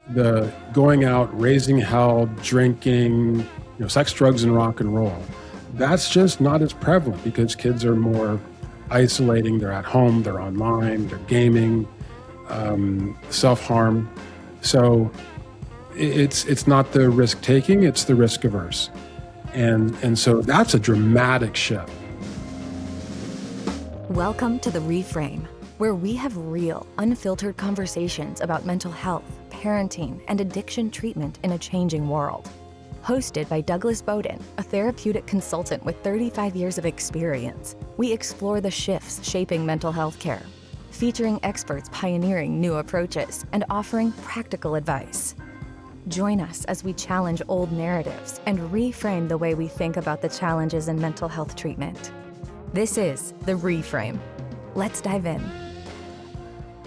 the going out, raising hell, drinking, sex, drugs, and rock and roll. That's just not as prevalent because kids are more isolating. They're at home, they're online, they're gaming, self-harm. So it's not the risk taking, it's the risk averse. And so that's a dramatic shift. Welcome to the Reframe, where we have real, unfiltered conversations about mental health, parenting, and addiction treatment in a changing world. Hosted by Doug Bodin, a therapeutic consultant with 35 years of experience, we explore the shifts shaping mental health care, featuring experts pioneering new approaches and offering practical advice. Join us as we challenge old narratives and reframe the way we think about the challenges in mental health treatment. This is The Reframe. Let's dive in.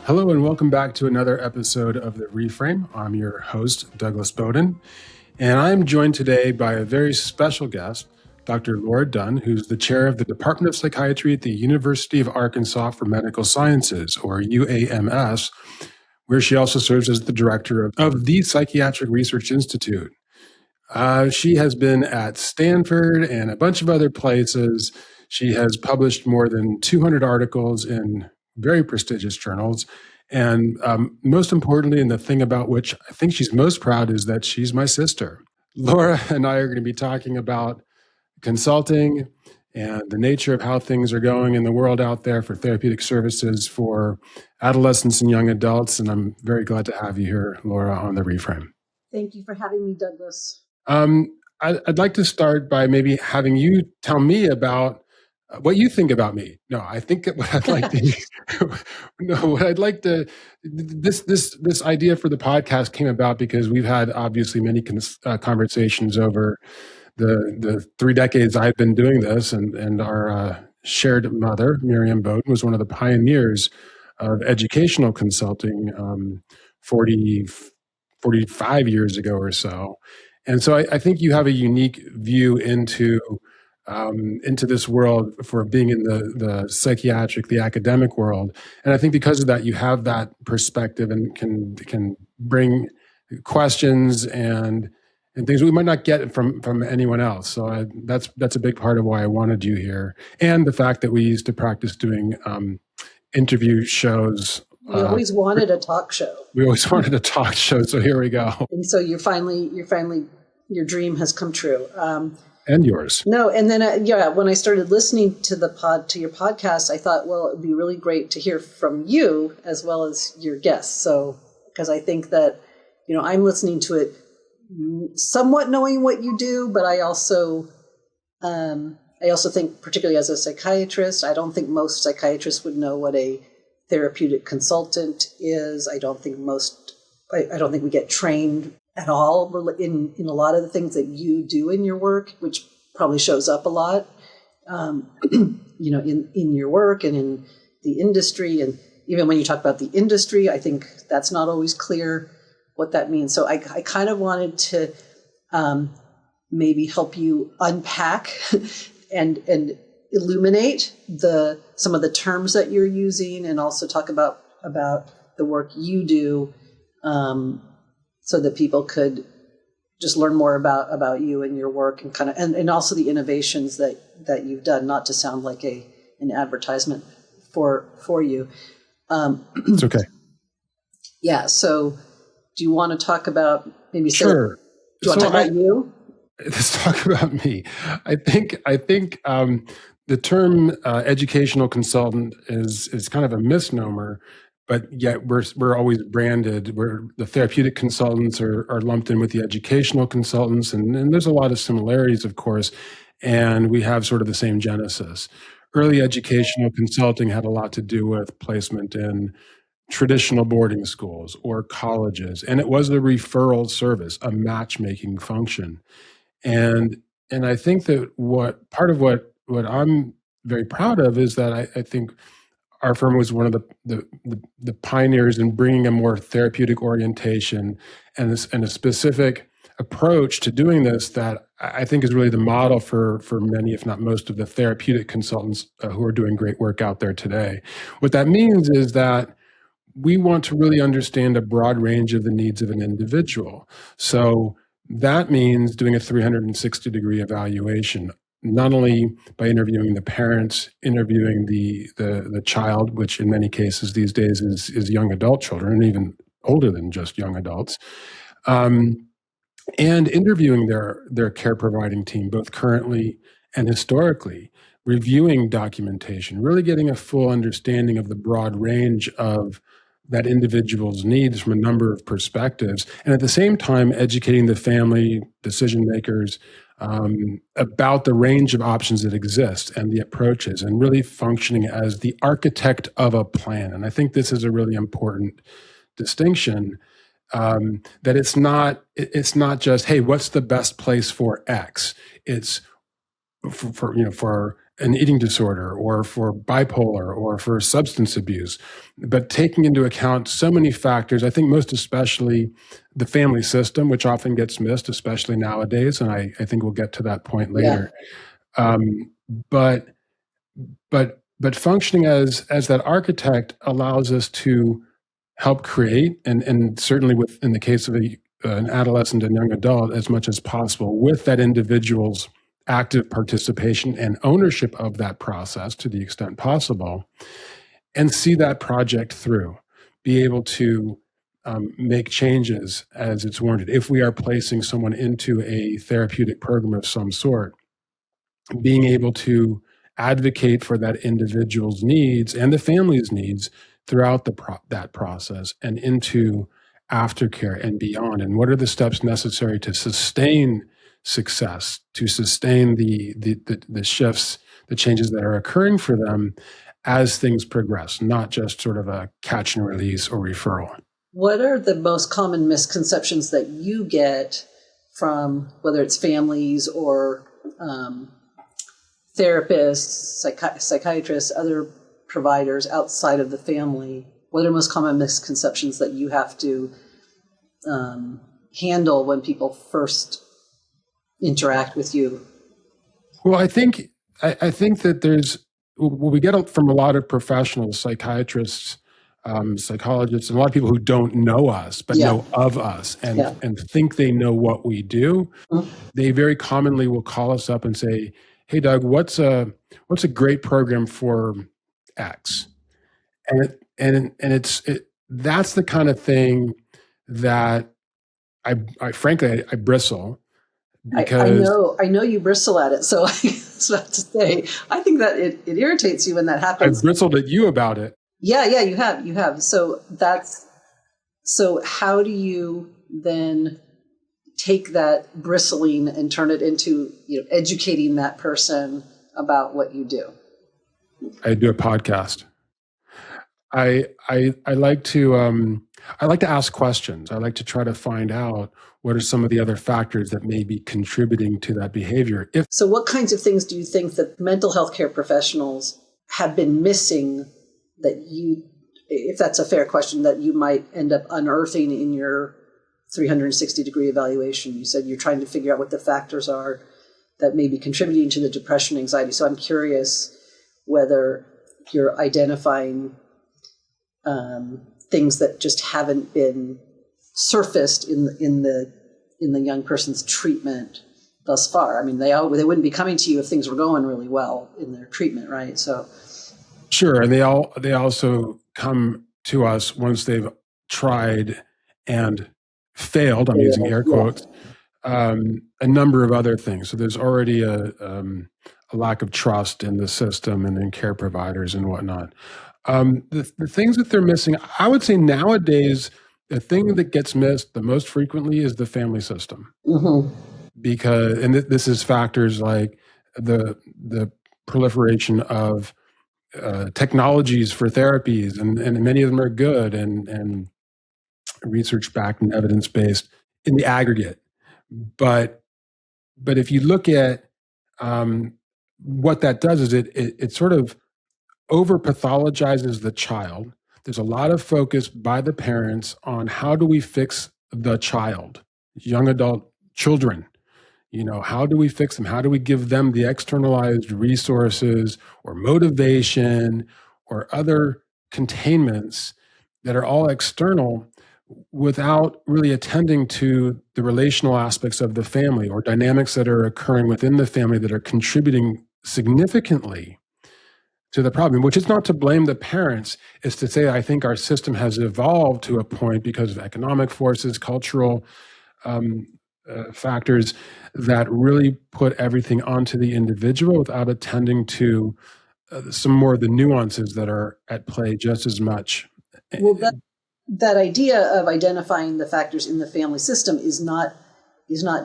Hello and welcome back to another episode of The Reframe. I'm your host, Doug Bodin, and I'm joined today by a very special guest, Dr. Laura Dunn, who's the chair of the Department of Psychiatry at the University of Arkansas for Medical Sciences, or UAMS, where she also serves as the director of the Psychiatric Research Institute. She has been at Stanford and a bunch of other places. She has published more than 200 articles in very prestigious journals. And most importantly, and the thing about which I think she's most proud is that she's my sister. Laura and I are going to be talking about consulting and the nature of how things are going in the world out there for therapeutic services for adolescents and young adults. And I'm very glad to have you here, Laura, on The Reframe. Thank you for having me, Douglas. I'd like to start by maybe having you tell me about what you think about me. No, I think what I'd like to, what I'd like to, this idea for the podcast came about because we've had obviously many conversations over the 3 decades I've been doing this, and our shared mother, Miriam Bodin, was one of the pioneers of educational consulting 45 years ago or so. And so I think you have a unique view into this world for being in the psychiatric, the academic world. And I think because of that, you have that perspective and can bring questions and things we might not get from anyone else. So that's a big part of why I wanted you here. And the fact that we used to practice doing interview shows. We always wanted a talk show. We always wanted a talk show. So here we go. And so you're finally, your dream has come true. And yours. No, and then when I started listening to your podcast, I thought, well, it'd be really great to hear from you as well as your guests. So because I think that I'm listening to it somewhat knowing what you do, but I also think, particularly as a psychiatrist, I don't think most psychiatrists would know what a therapeutic consultant is. I don't think we get trained at all in a lot of the things that you do in your work, which probably shows up a lot, in your work and in the industry. And even when you talk about the industry, I think that's not always clear what that means. So I kind of wanted to maybe help you unpack and illuminate some of the terms that you're using, and also talk about the work you do, so that people could just learn more about you and your work, and and also the innovations that you've done, not to sound like an advertisement for you. It's okay. Yeah. So do you want to talk about maybe? Sure. Do you want to talk about you? Let's talk about me. I think the term educational consultant is kind of a misnomer, but yet we're always branded. The therapeutic consultants are lumped in with the educational consultants, and there's a lot of similarities, of course, and we have sort of the same genesis. Early educational consulting had a lot to do with placement in traditional boarding schools or colleges, and it was a referral service, a matchmaking function. And I think that part of what I'm very proud of is that I think our firm was one of the pioneers in bringing a more therapeutic orientation and a specific approach to doing this that I think is really the model for many, if not most, of the therapeutic consultants who are doing great work out there today. What that means is that we want to really understand a broad range of the needs of an individual. So that means doing a 360-degree evaluation, not only by interviewing the parents, interviewing the child, which in many cases these days is young adult children, and even older than just young adults, and interviewing their care providing team, both currently and historically, reviewing documentation, really getting a full understanding of the broad range of that individual's needs from a number of perspectives, and at the same time educating the family decision makers about the range of options that exist and the approaches, and really functioning as the architect of a plan. And I think this is a really important distinction, that it's not just, hey, what's the best place for X? It's for an eating disorder, or for bipolar, or for substance abuse, but taking into account so many factors. I think most especially the family system, which often gets missed, especially nowadays, and I think we'll get to that point later. Yeah. But functioning as that architect allows us to help create, and certainly in the case of an adolescent and young adult, as much as possible, with that individual's active participation and ownership of that process to the extent possible, and see that project through, be able to make changes as it's warranted. If we are placing someone into a therapeutic program of some sort, being able to advocate for that individual's needs and the family's needs throughout that process and into aftercare and beyond, and what are the steps necessary to sustain success, to sustain the shifts, the changes that are occurring for them as things progress, not just sort of a catch and release or referral. What are the most common misconceptions that you get from whether it's families or therapists, psychiatrists, other providers outside of the family? What are most common misconceptions that you have to handle when people first interact with you? Well, I think that there's, we get from a lot of professionals, psychiatrists, psychologists, and a lot of people who don't know us, but know of us and think they know what we do. Mm-hmm. They very commonly will call us up and say, "Hey, Doug, what's a great program for X?" And that's the kind of thing that I frankly bristle. Because I know you bristle at it, so I was about to say, I think that it irritates you when that happens. I've bristled at you about it. Yeah, you have. So how do you then take that bristling and turn it into educating that person about what you do? I do a podcast. I like to ask questions. I like to try to find out what are some of the other factors that may be contributing to that behavior. So what kinds of things do you think that mental health care professionals have been missing that you, if that's a fair question, that you might end up unearthing in your 360-degree evaluation? You said you're trying to figure out what the factors are that may be contributing to the depression, anxiety. So I'm curious whether you're identifying things that just haven't been surfaced in the young person's treatment thus far. I mean, they wouldn't be coming to you if things were going really well in their treatment, right? So, sure, and they also come to us once they've tried and failed. I'm using air quotes. A number of other things. So there's already a lack of trust in the system and in care providers and whatnot. The things that they're missing, I would say nowadays, the thing that gets missed the most frequently is the family system. Mm-hmm. Because, and this is factors like the proliferation of technologies for therapies, and many of them are good and research-backed and evidence-based in the aggregate. But if you look at what that does is it sort of over-pathologizes the child. There's a lot of focus by the parents on how do we fix the child, young adult children. How do we fix them? How do we give them the externalized resources or motivation or other containments that are all external without really attending to the relational aspects of the family or dynamics that are occurring within the family that are contributing significantly to the problem, which is not to blame the parents, is to say, I think our system has evolved to a point because of economic forces, cultural factors that really put everything onto the individual without attending to some more of the nuances that are at play just as much. Well, that idea of identifying the factors in the family system is not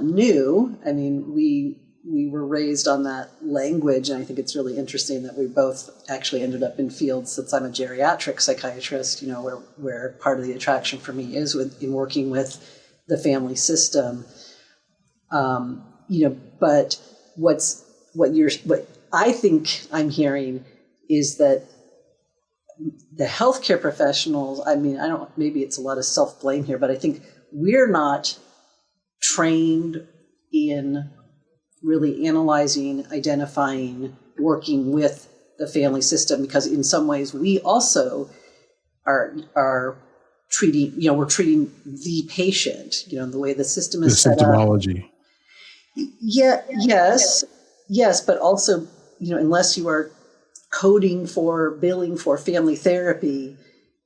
new. I mean, we were raised on that language, and I think it's really interesting that we both actually ended up in fields, since I'm a geriatric psychiatrist, where part of the attraction for me is in working with the family system. But what I think I'm hearing is that the healthcare professionals, maybe it's a lot of self-blame here, but I think we're not trained in really analyzing, identifying, working with the family system, because in some ways we also are treating, we're treating the patient, the way the system is set up. The symptomology. Yeah, yes, but also, unless you are coding for, billing for family therapy,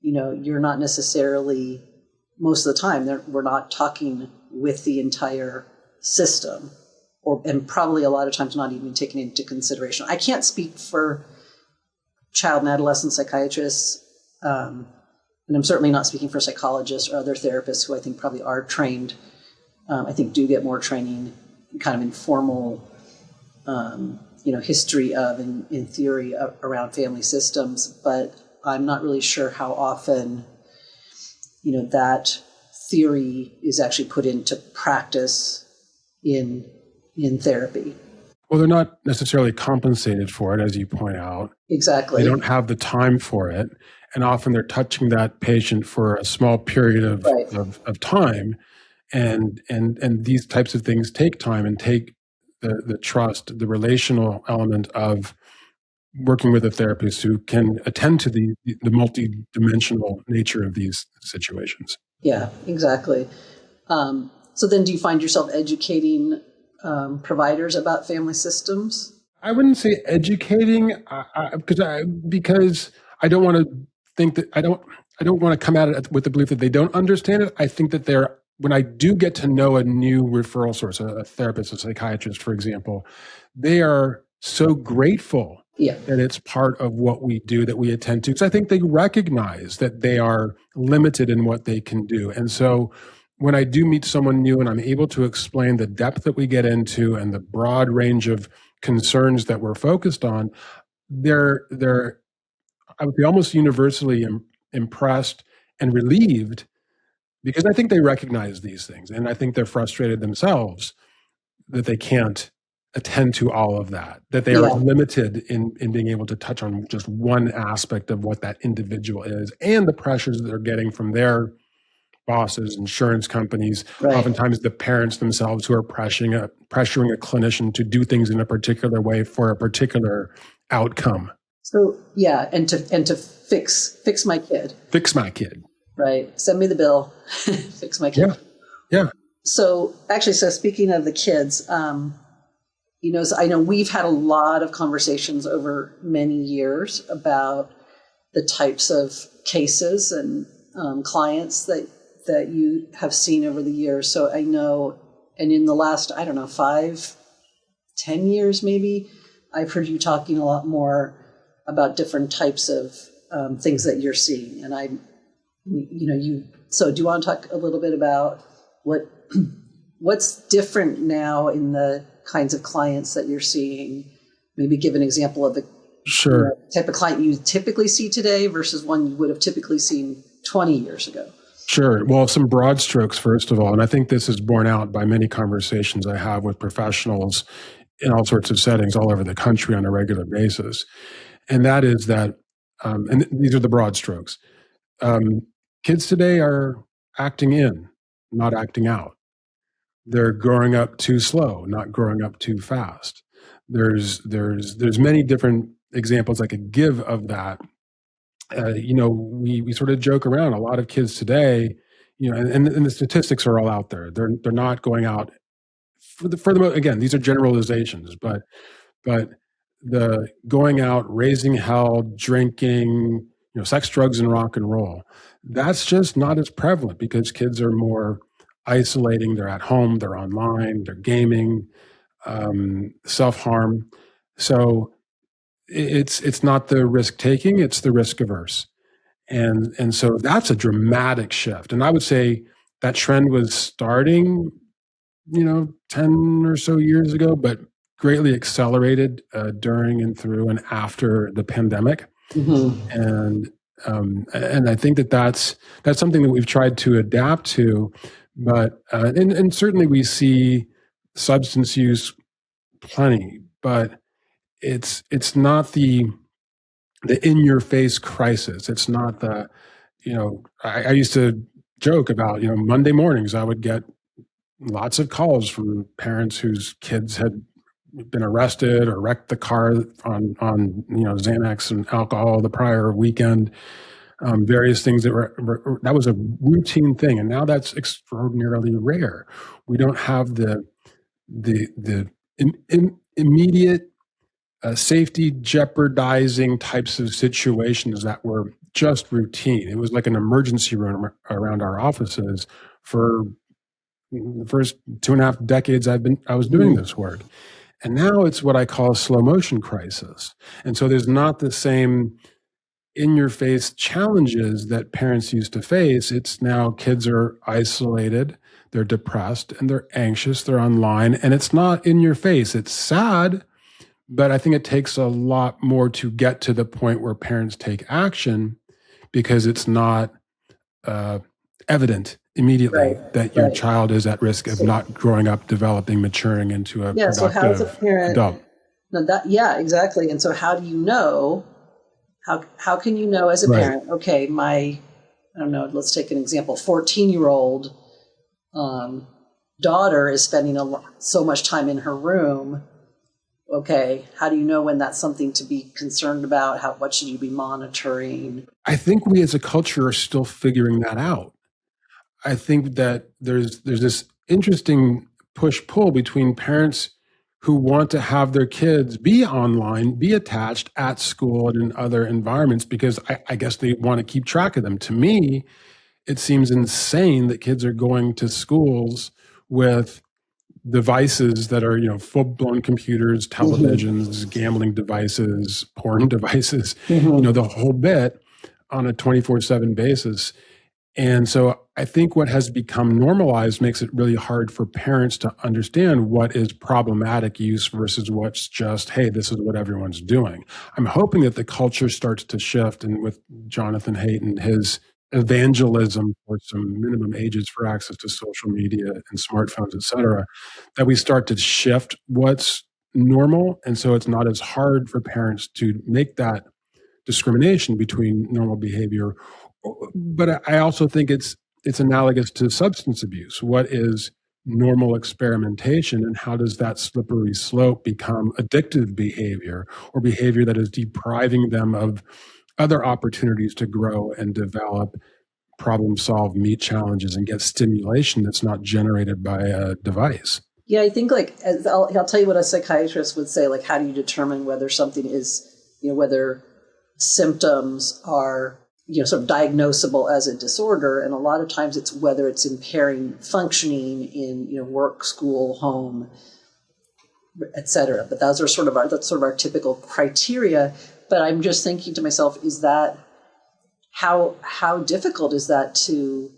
you're not necessarily, most of the time, we're not talking with the entire system, and probably a lot of times not even taken into consideration. I can't speak for child and adolescent psychiatrists, and I'm certainly not speaking for psychologists or other therapists who I think probably are trained, I think do get more training, kind of informal, history of and in theory around family systems, but I'm not really sure how often, that theory is actually put into practice in therapy. Well, they're not necessarily compensated for it, as you point out. Exactly. They don't have the time for it, and often they're touching that patient for a small period of time, and these types of things take time and take the trust, the relational element of working with a therapist who can attend to the multi-dimensional nature of these situations. Yeah, exactly. So then do you find yourself educating providers about family systems? I wouldn't say educating, because I don't want to think that I don't want to come at it with the belief that they don't understand it. I think that when I do get to know a new referral source, a therapist, a psychiatrist, for example, they are so grateful that it's part of what we do, that we attend to. Because I think they recognize that they are limited in what they can do. And so when I do meet someone new and I'm able to explain the depth that we get into and the broad range of concerns that we're focused on, they're I would be almost universally impressed and relieved, because I think they recognize these things, and I think they're frustrated themselves that they can't attend to all of that, that they are limited in being able to touch on just one aspect of what that individual is, and the pressures that they're getting from their bosses, insurance companies, oftentimes the parents themselves who are pressuring a clinician to do things in a particular way for a particular outcome. So and to fix my kid. Fix my kid. Right. Send me the bill. Fix my kid. Yeah. So speaking of the kids, so I know we've had a lot of conversations over many years about the types of cases and clients that you have seen over the years. So I know, and in the last, 5-10 years maybe, I've heard you talking a lot more about different types of things that you're seeing. And so do you want to talk a little bit about what's different now in the kinds of clients that you're seeing? Maybe give an example of the type of client you typically see today versus one you would have typically seen 20 years ago. Sure. Well, some broad strokes, first of all, and I think this is borne out by many conversations I have with professionals in all sorts of settings all over the country on a regular basis. And that is that, and these are the broad strokes, kids today are acting in, not acting out. They're growing up too slow, not growing up too fast. There's many different examples I could give of that. we sort of joke around. A lot of kids today, and the statistics are all out there. They're not going out again. These are generalizations, but the going out, raising hell, drinking, sex, drugs, and rock and roll, that's just not as prevalent because kids are more isolating. They're at home, they're online, they're gaming, self-harm. So it's not the risk taking, it's the risk averse. And so that's a dramatic shift. And I would say that trend was starting, 10 or so years ago, but greatly accelerated during and through and after the pandemic. And I think that's something that we've tried to adapt to. But and certainly we see substance use plenty, but it's not the in your face crisis. It's not the I used to joke about Monday mornings I would get lots of calls from parents whose kids had been arrested or wrecked the car on Xanax and alcohol the prior weekend. Various things that was a routine thing, and now that's extraordinarily rare. We don't have the immediate safety jeopardizing types of situations that were just routine. It was like an emergency room around our offices for the first 2.5 decades I was doing this work. And now it's what I call a slow motion crisis. And so there's not the same in your face challenges that parents used to face. It's now kids are isolated, they're depressed, and they're anxious, they're online, and it's not in your face. It's sad, but I think it takes a lot more to get to the point where parents take action because it's not evident immediately that your child is at risk of not growing up, developing, maturing into a productive so how does a parent, adult. Exactly. And so how do you know, how can you know as a parent, okay, I don't know, let's take an example, 14-year-old daughter is spending so much time in her room. Okay, how do you know when that's something to be concerned about? What should you be monitoring? I think we as a culture are still figuring that out. I think that there's this interesting push-pull between parents who want to have their kids be online, be attached at school and in other environments because I guess they want to keep track of them. To me, it seems insane that kids are going to schools with devices that are, full-blown computers, televisions, gambling devices, porn devices, the whole bit on a 24/7 basis. And so I think what has become normalized makes it really hard for parents to understand what is problematic use versus what's just, hey, this is what everyone's doing. I'm hoping that the culture starts to shift, and with Jonathan Haidt and his evangelism for some minimum ages for access to social media and smartphones, et cetera, that we start to shift what's normal. And so it's not as hard for parents to make that discrimination between normal behavior. But I also think it's analogous to substance abuse. What is normal experimentation, and how does that slippery slope become addictive behavior or behavior that is depriving them of other opportunities to grow and develop, problem solve, meet challenges, and get stimulation that's not generated by a device? Yeah, I think I'll tell you what a psychiatrist would say, how do you determine whether something is, whether symptoms are, sort of diagnosable as a disorder. And a lot of times it's whether it's impairing functioning in, work, school, home, et cetera. But that's sort of our typical criteria. But I'm just thinking to myself, is that how difficult is that to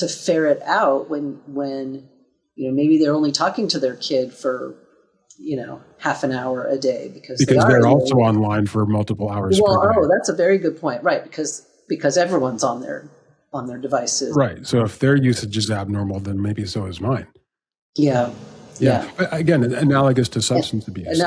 ferret out when maybe they're only talking to their kid for half an hour a day because they're also online for multiple hours per day. Oh, that's a very good point, right? Because everyone's on their devices, right? So if their usage is abnormal, then maybe so is mine. Yeah. But again, analogous to substance abuse.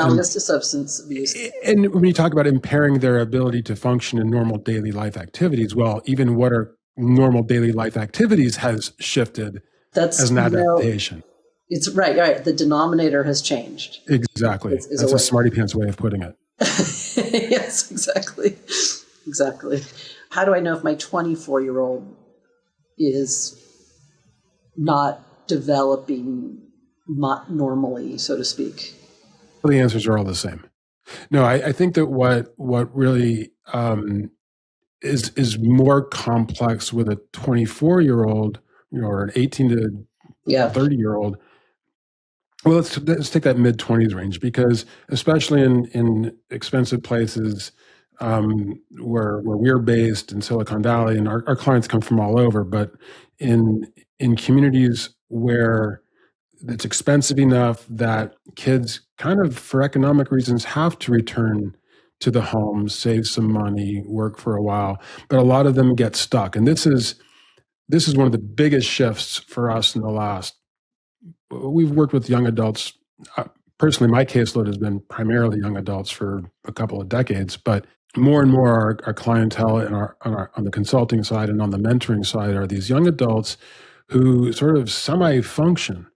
And when you talk about impairing their ability to function in normal daily life activities, well, even what are normal daily life activities has shifted as an adaptation. It's right. The denominator has changed. Exactly. That's a smarty pants way of putting it. Yes, exactly. Exactly. How do I know if my 24-year-old is not developing normally, so to speak? Well, the answers are all the same. No, I think that what really is more complex with a 24-year-old, or an 18 to 30-year-old. Well, let's take that mid-20s range, because especially in expensive places where we're based in Silicon Valley, and our clients come from all over, but in communities where it's expensive enough that kids kind of, for economic reasons, have to return to the home, save some money, work for a while, but a lot of them get stuck. And this is one of the biggest shifts for us in the last. We've worked with young adults. Personally, my caseload has been primarily young adults for a couple of decades, but more and more our clientele on the consulting side and on the mentoring side are these young adults who sort of semi-function.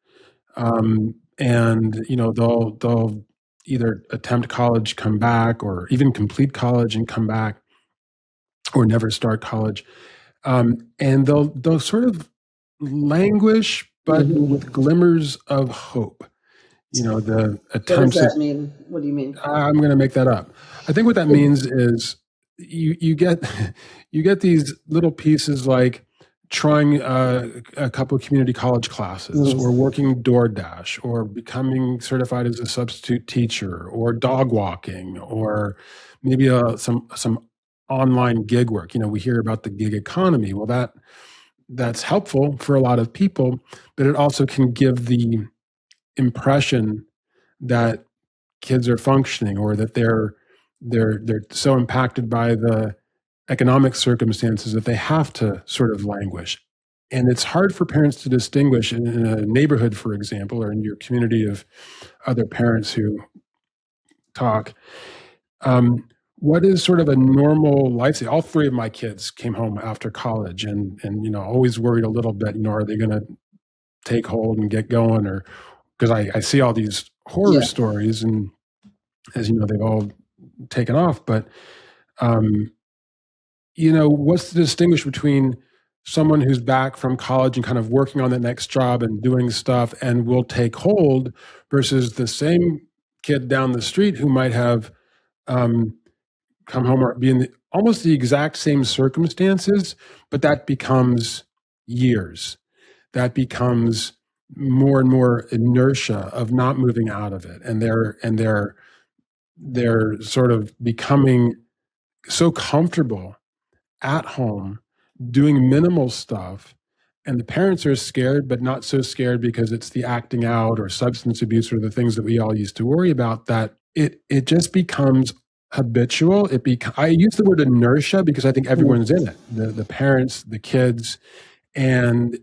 And they'll either attempt college, come back, or even complete college and come back, or never start college. And they'll sort of languish, but with glimmers of hope. The attempts. What does that mean? What do you mean? I'm going to make that up. I think what that means is you get these little pieces like trying a couple of community college classes, or working DoorDash, or becoming certified as a substitute teacher, or dog walking, or maybe some online gig work. We hear about the gig economy. Well, that's helpful for a lot of people, but it also can give the impression that kids are functioning, or that they're so impacted by the economic circumstances that they have to sort of languish. And it's hard for parents to distinguish in a neighborhood, for example, or in your community of other parents who talk. What is sort of a normal life? All three of my kids came home after college, and always worried a little bit. Are they going to take hold and get going? Or because I see all these horror stories, and as you know, they've all taken off. But what's to distinguish between someone who's back from college and kind of working on the next job and doing stuff and will take hold, versus the same kid down the street who might have come home or be in almost the exact same circumstances, but that becomes years. That becomes more and more inertia of not moving out of it, and they're sort of becoming so comfortable at home doing minimal stuff, and the parents are scared, but not so scared because it's the acting out or substance abuse or the things that we all used to worry about, that it just becomes habitual. I use the word inertia because I think everyone's in it, the parents, the kids, and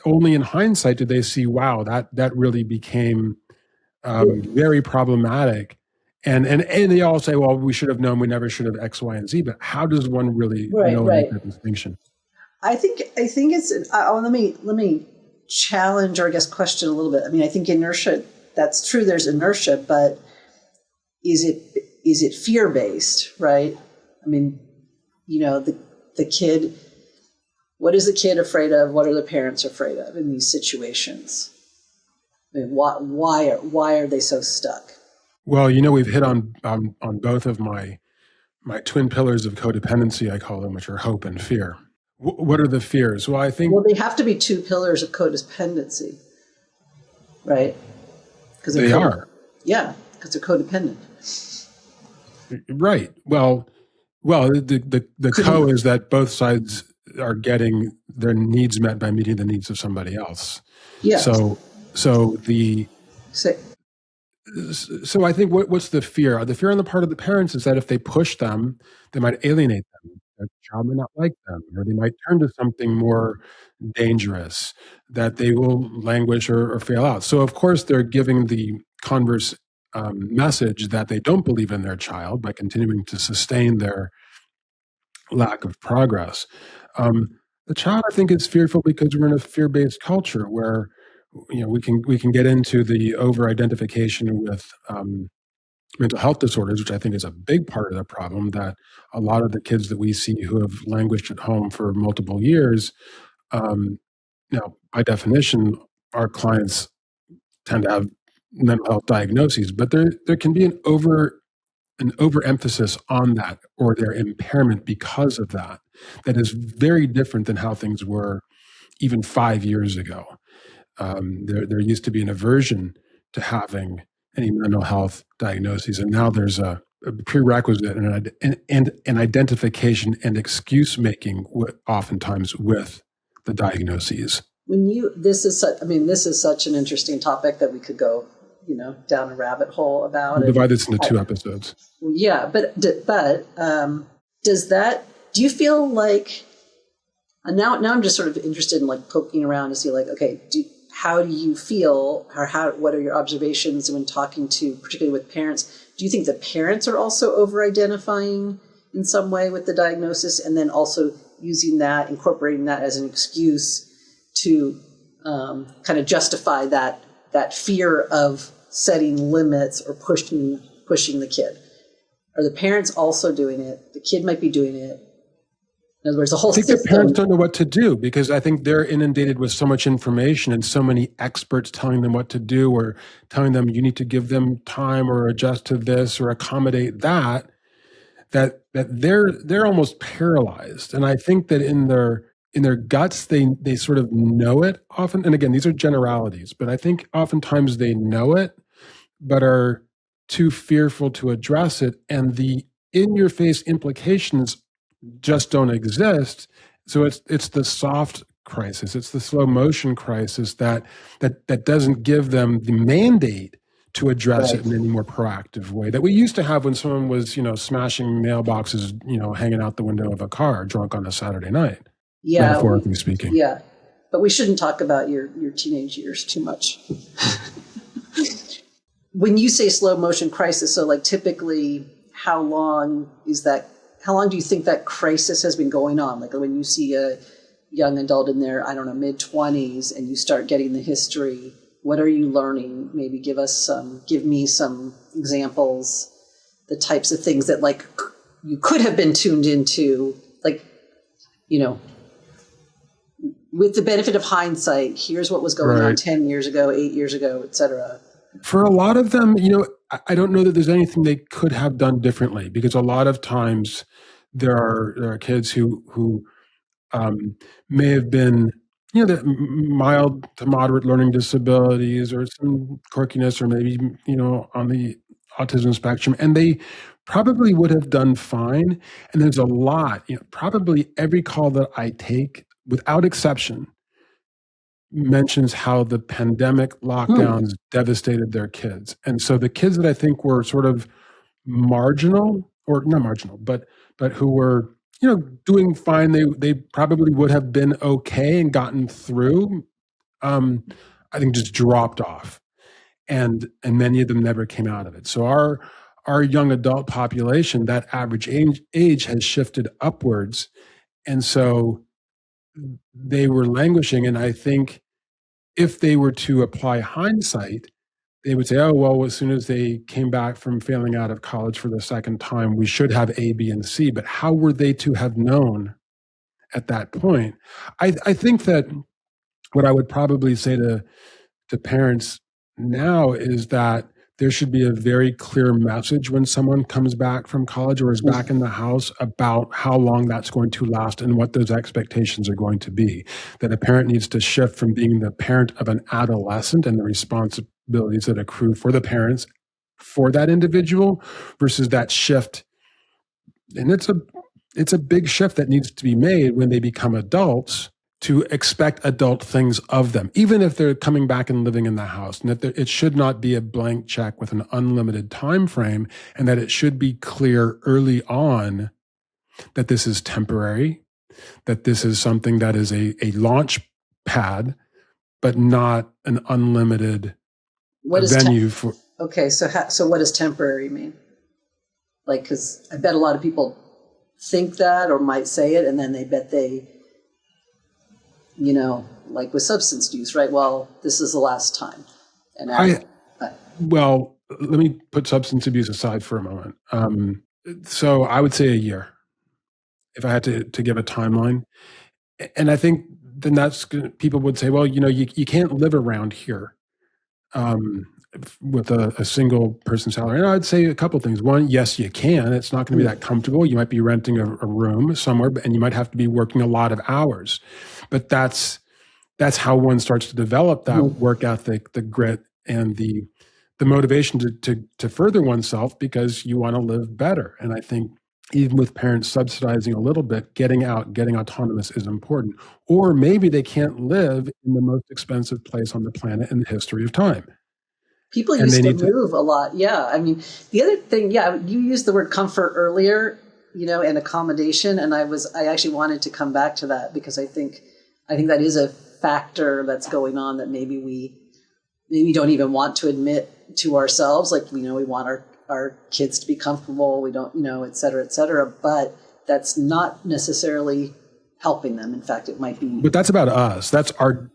only in hindsight did they see, wow, that really became very problematic. And they all say, well, we should have known, we never should have X, Y, and Z. But how does one really know that distinction? I think it's. Let me challenge, or I guess question a little bit. I mean, I think inertia. That's true. There's inertia, but is it fear based? Right. I mean, the kid. What is the kid afraid of? What are the parents afraid of in these situations? I mean, why are they so stuck? Well, we've hit on both of my twin pillars of codependency, I call them, which are hope and fear. What are the fears? Well, I think... Well, they have to be two pillars of codependency, right? Because they are. Yeah, because they're codependent. Right. Well, the co is that both sides are getting their needs met by meeting the needs of somebody else. Yeah. So I think what's the fear? The fear on the part of the parents is that if they push them, they might alienate them. Their child may not like them, or they might turn to something more dangerous, that they will languish or fail out. So of course they're giving the converse message that they don't believe in their child by continuing to sustain their lack of progress. The child, I think, is fearful because we're in a fear-based culture where we can get into the over-identification with mental health disorders, which I think is a big part of the problem, that a lot of the kids that we see who have languished at home for multiple years, now, by definition, our clients tend to have mental health diagnoses, but there can be an overemphasis on that, or their impairment because of that, that is very different than how things were even 5 years ago. There used to be an aversion to having any mental health diagnoses, and now there's a prerequisite and an identification and excuse making, oftentimes, with the diagnoses. This is such an interesting topic that we could go, down a rabbit hole about. We'll divide this into 2 episodes. Yeah, but do you feel like, now I'm just sort of interested in like poking around to see like, okay, how do you feel, or what are your observations when talking to, particularly with parents? Do you think the parents are also over-identifying in some way with the diagnosis, and then also incorporating that as an excuse to kind of justify that fear of setting limits or pushing the kid? Are the parents also doing it? The kid might be doing it. In other words, the whole system. I think the parents don't know what to do, because I think they're inundated with so much information and so many experts telling them what to do, or telling them you need to give them time or adjust to this or accommodate that they're almost paralyzed. And I think that in their guts, they sort of know it often. And again, these are generalities, but I think oftentimes they know it, but are too fearful to address it. And the in-your-face implications just don't exist. So it's the soft crisis, it's the slow motion crisis that doesn't give them the mandate to address it in any more proactive way that we used to have when someone was, smashing mailboxes, hanging out the window of a car drunk on a Saturday night. Yeah, metaphorically speaking. Yeah, but we shouldn't talk about your teenage years too much. When you say slow motion crisis, so like typically, how long do you think that crisis has been going on? Like when you see a young adult in their, mid-20s, and you start getting the history, what are you learning? Maybe give me some examples, the types of things that like you could have been tuned into, like, with the benefit of hindsight, here's what was going on 10 years ago, 8 years ago, et cetera. For a lot of them, I don't know that there's anything they could have done differently, because a lot of times there are kids who may have been, the mild to moderate learning disabilities or some quirkiness, or maybe, on the autism spectrum, and they probably would have done fine. And there's a lot, probably every call that I take, without exception, mentions how the pandemic lockdowns devastated their kids. And so the kids that I think were sort of marginal, or not marginal, but who were, doing fine, they probably would have been okay and gotten through, I think just dropped off. And many of them never came out of it. So our young adult population, that average age has shifted upwards. And so they were languishing. And I think if they were to apply hindsight, they would say, oh, well, as soon as they came back from failing out of college for the second time, we should have A, B, and C. But how were they to have known at that point? I think that what I would probably say to parents now is that there should be a very clear message when someone comes back from college or is back in the house about how long that's going to last and what those expectations are going to be. That a parent needs to shift from being the parent of an adolescent and the responsibilities that accrue for the parents for that individual, versus that shift. And it's a big shift that needs to be made when they become adults, to expect adult things of them, even if they're coming back and living in the house, and that it should not be a blank check with an unlimited time frame, and that it should be clear early on that this is temporary, that this is something that is a launch pad, but not an unlimited venue for. Okay, so what does temporary mean? Like, because I bet a lot of people think that or might say it, and then they like with substance use, right? Well, this is the last time. And let me put substance abuse aside for a moment. So I would say a year, if I had to give a timeline. And I think then people would say, well, you can't live around here with a single person salary. And I'd say a couple of things. One, yes, you can. It's not going to be that comfortable. You might be renting a room somewhere, and you might have to be working a lot of hours. But that's how one starts to develop that work ethic, the grit, and the motivation to further oneself, because you want to live better. And I think even with parents subsidizing a little bit, getting out, getting autonomous is important. Or maybe they can't live in the most expensive place on the planet in the history of time. People used to move a lot. Yeah. I mean, the other thing, you used the word comfort earlier, and accommodation. And I actually wanted to come back to that, because I think that is a factor that's going on that maybe we don't even want to admit to ourselves. Like, we want our kids to be comfortable. We don't, et cetera, but that's not necessarily helping them. In fact, it might be. But that's about us. That's our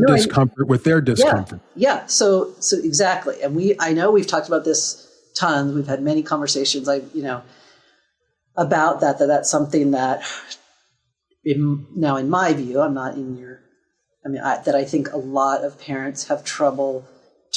discomfort with their discomfort. Yeah. So exactly. And I know we've talked about this tons. We've had many conversations, about that. That's something that now in my view, I'm not in your, that I think a lot of parents have trouble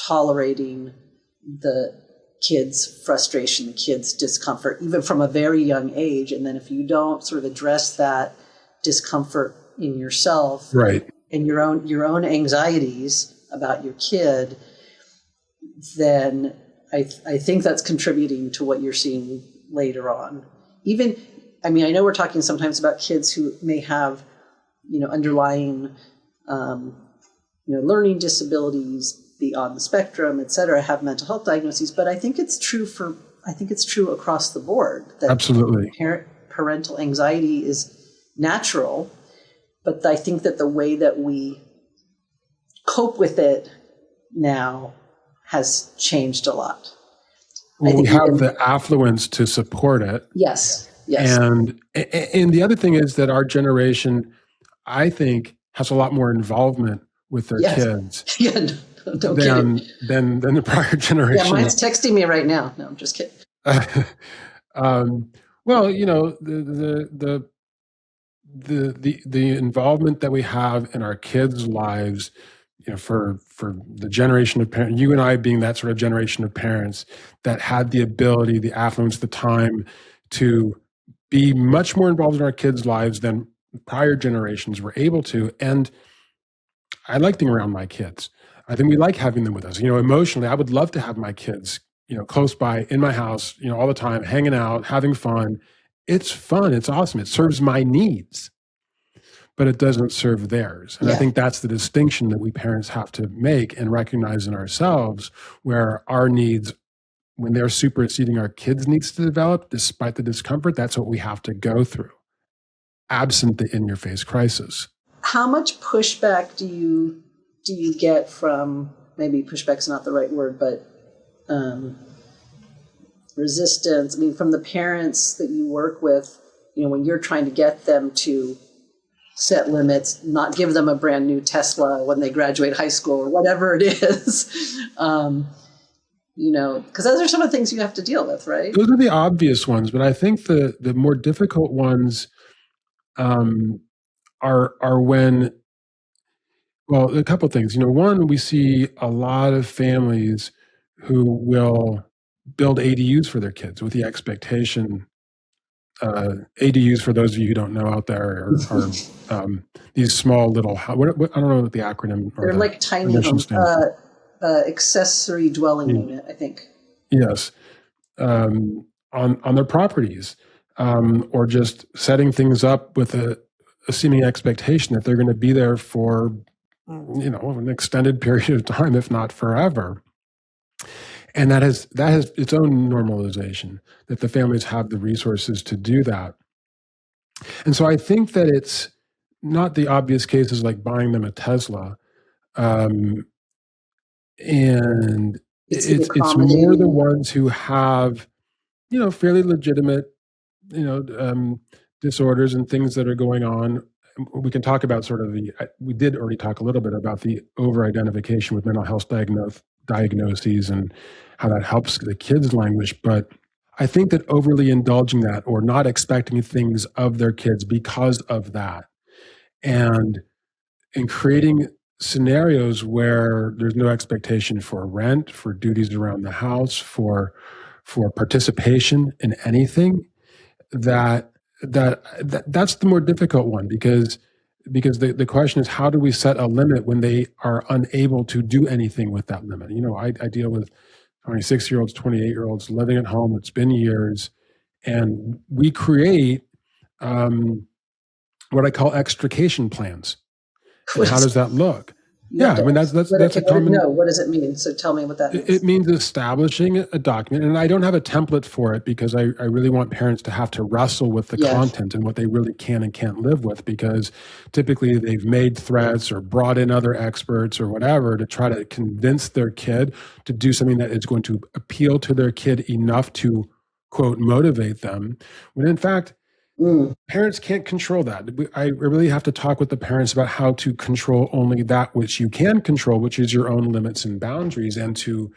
tolerating the kids' frustration, the kids' discomfort, even from a very young age. And then if you don't sort of address that discomfort in yourself, right, and your own anxieties about your kid, then I think that's contributing to what you're seeing later on. Even, I know we're talking sometimes about kids who may have, underlying, learning disabilities, be on the spectrum, et cetera, have mental health diagnoses. But I think it's true across the board that absolutely parental anxiety is natural. But I think that the way that we cope with it now has changed a lot. Well, we have the affluence to support it. Yes. And the other thing is that our generation, I think, has a lot more involvement with their kids than the prior generation. Yeah, mine's texting me right now. No, I'm just kidding. Well, the involvement that we have in our kids' lives, for the generation of parents, you and I being that sort of generation of parents that had the ability, the affluence, the time to be much more involved in our kids' lives than prior generations were able to. And I like being around my kids. I think we like having them with us. Emotionally, I would love to have my kids, close by in my house, all the time, hanging out, having fun. It's fun. It's awesome. It serves my needs, but it doesn't serve theirs. And I think that's the distinction that we parents have to make and recognize in ourselves, where our needs, when they're superseding our kids' needs to develop, despite the discomfort, that's what we have to go through, absent the in-your-face crisis. How much pushback do you get from, maybe pushback's not the right word, but resistance? From the parents that you work with, when you're trying to get them to set limits, not give them a brand new Tesla when they graduate high school or whatever it is, because those are some of the things you have to deal with, right? Those are the obvious ones, but I think the more difficult ones are when, well, a couple of things. One, we see a lot of families who will build ADUs for their kids with the expectation. ADUs, for those of you who don't know out there, are these small little, I don't know what the acronym. They're like tiny accessory dwelling unit, I think. Yes, on their properties, or just setting things up with a seeming expectation that they're going to be there for, an extended period of time, if not forever. And that has its own normalization, that the families have the resources to do that. And so I think that it's not the obvious cases like buying them a Tesla. And it's more the ones who have, fairly legitimate, disorders and things that are going on. We can talk about we did already talk a little bit about the over-identification with mental health diagnoses and how that helps the kids languish. But I think that overly indulging that or not expecting things of their kids because of that, and creating scenarios where there's no expectation for rent, for duties around the house, for participation in anything, that's the more difficult one, because the question is, how do we set a limit when they are unable to do anything with that limit? I deal with 26-year-olds, 28-year-olds living at home. It's been years, and we create what I call extrication plans. And how does that look? Yeah, I mean, that's a common. No, what does it mean? So tell me what that means. It means establishing a document, and I don't have a template for it because I really want parents to have to wrestle with the content and what they really can and can't live with, because typically they've made threats or brought in other experts or whatever to try to convince their kid to do something that is going to appeal to their kid enough to, quote, motivate them, when in fact, parents can't control that. I really have to talk with the parents about how to control only that which you can control, which is your own limits and boundaries, and to,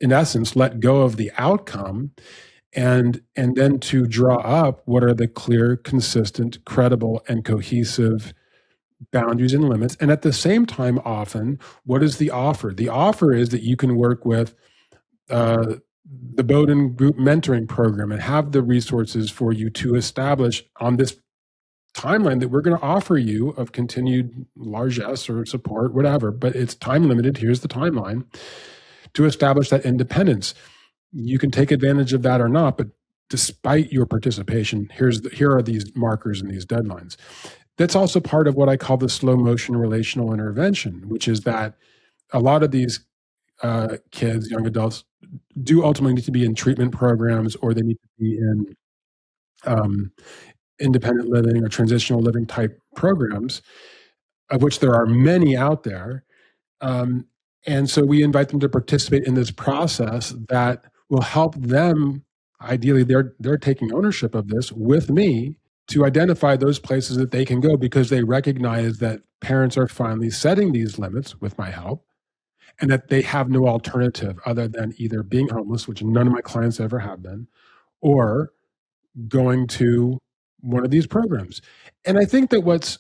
in essence, let go of the outcome, and then to draw up what are the clear, consistent, credible, and cohesive boundaries and limits. And at the same time, often, what is the offer? The offer is that you can work with the Bodin Group Mentoring Program and have the resources for you to establish on this timeline that we're going to offer you of continued largesse or support, whatever, but it's time limited. Here's the timeline to establish that independence. You can take advantage of that or not, but despite your participation, here are these markers and these deadlines. That's also part of what I call the slow motion relational intervention, which is that a lot of these kids, young adults, do ultimately need to be in treatment programs, or they need to be in independent living or transitional living type programs, of which there are many out there. And so we invite them to participate in this process that will help them. Ideally, they're taking ownership of this with me to identify those places that they can go, because they recognize that parents are finally setting these limits with my help, and that they have no alternative other than either being homeless, which none of my clients ever have been, or going to one of these programs. And I think that what's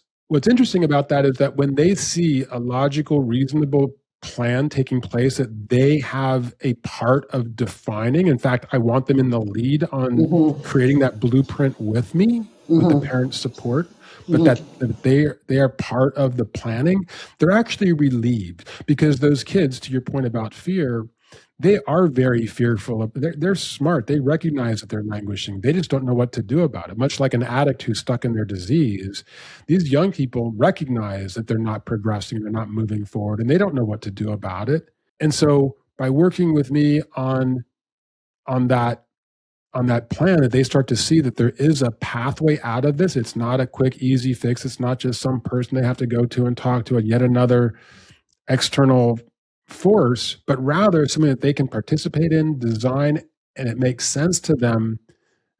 interesting about that is that when they see a logical, reasonable plan taking place that they have a part of defining, in fact, I want them in the lead on creating that blueprint with me, with the parent support, but that they are part of the planning, they're actually relieved, because those kids, to your point about fear, they are very fearful. They're smart. They recognize that they're languishing. They just don't know what to do about it. Much like an addict who's stuck in their disease, these young people recognize that they're not progressing, they're not moving forward, and they don't know what to do about it. And so by working with me on that plan, that they start to see that there is a pathway out of this. It's not a quick, easy fix. It's not just some person they have to go to and talk to, yet another external force, but rather something that they can participate in, design, and it makes sense to them.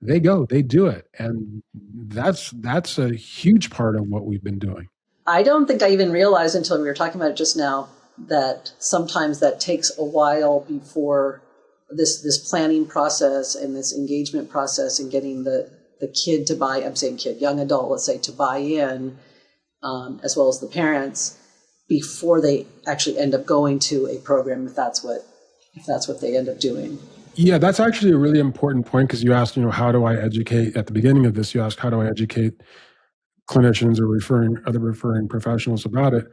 They go, they do it. And that's a huge part of what we've been doing. I don't think I even realized until we were talking about it just now that sometimes that takes a while before this planning process and this engagement process and getting the kid to buy, I'm saying kid, young adult, let's say, to buy in, as well as the parents, before they actually end up going to a program, if that's what they end up doing. Yeah, that's actually a really important point, because you asked, how do I educate, at the beginning of this, you asked, how do I educate clinicians or other referring professionals about it?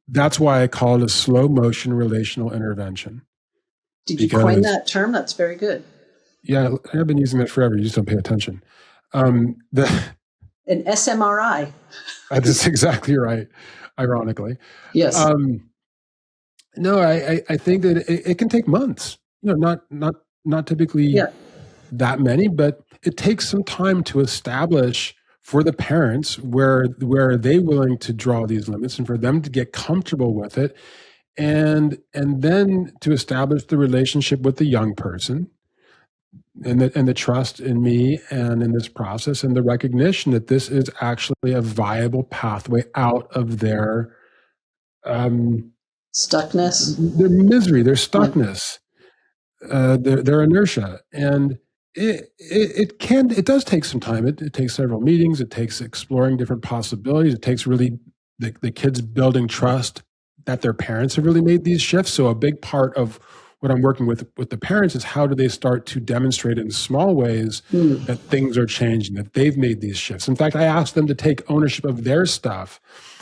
That's why I call it a slow motion relational intervention. Did you coin that term? That's very good. Yeah, I've been using that forever. You just don't pay attention. An SMRI. That's exactly right, ironically. Yes. No, I think that it can take months. Not typically that many, but it takes some time to establish for the parents where they're willing to draw these limits, and for them to get comfortable with it. And then to establish the relationship with the young person, and the trust in me and in this process, and the recognition that this is actually a viable pathway out of their Stuckness. Their misery, their stuckness, their inertia. And it does take some time. It takes several meetings. It takes exploring different possibilities. It takes really the kids building trust that their parents have really made these shifts. So a big part of what I'm working with the parents is how do they start to demonstrate in small ways that things are changing, that they've made these shifts. In fact, I asked them to take ownership of their stuff,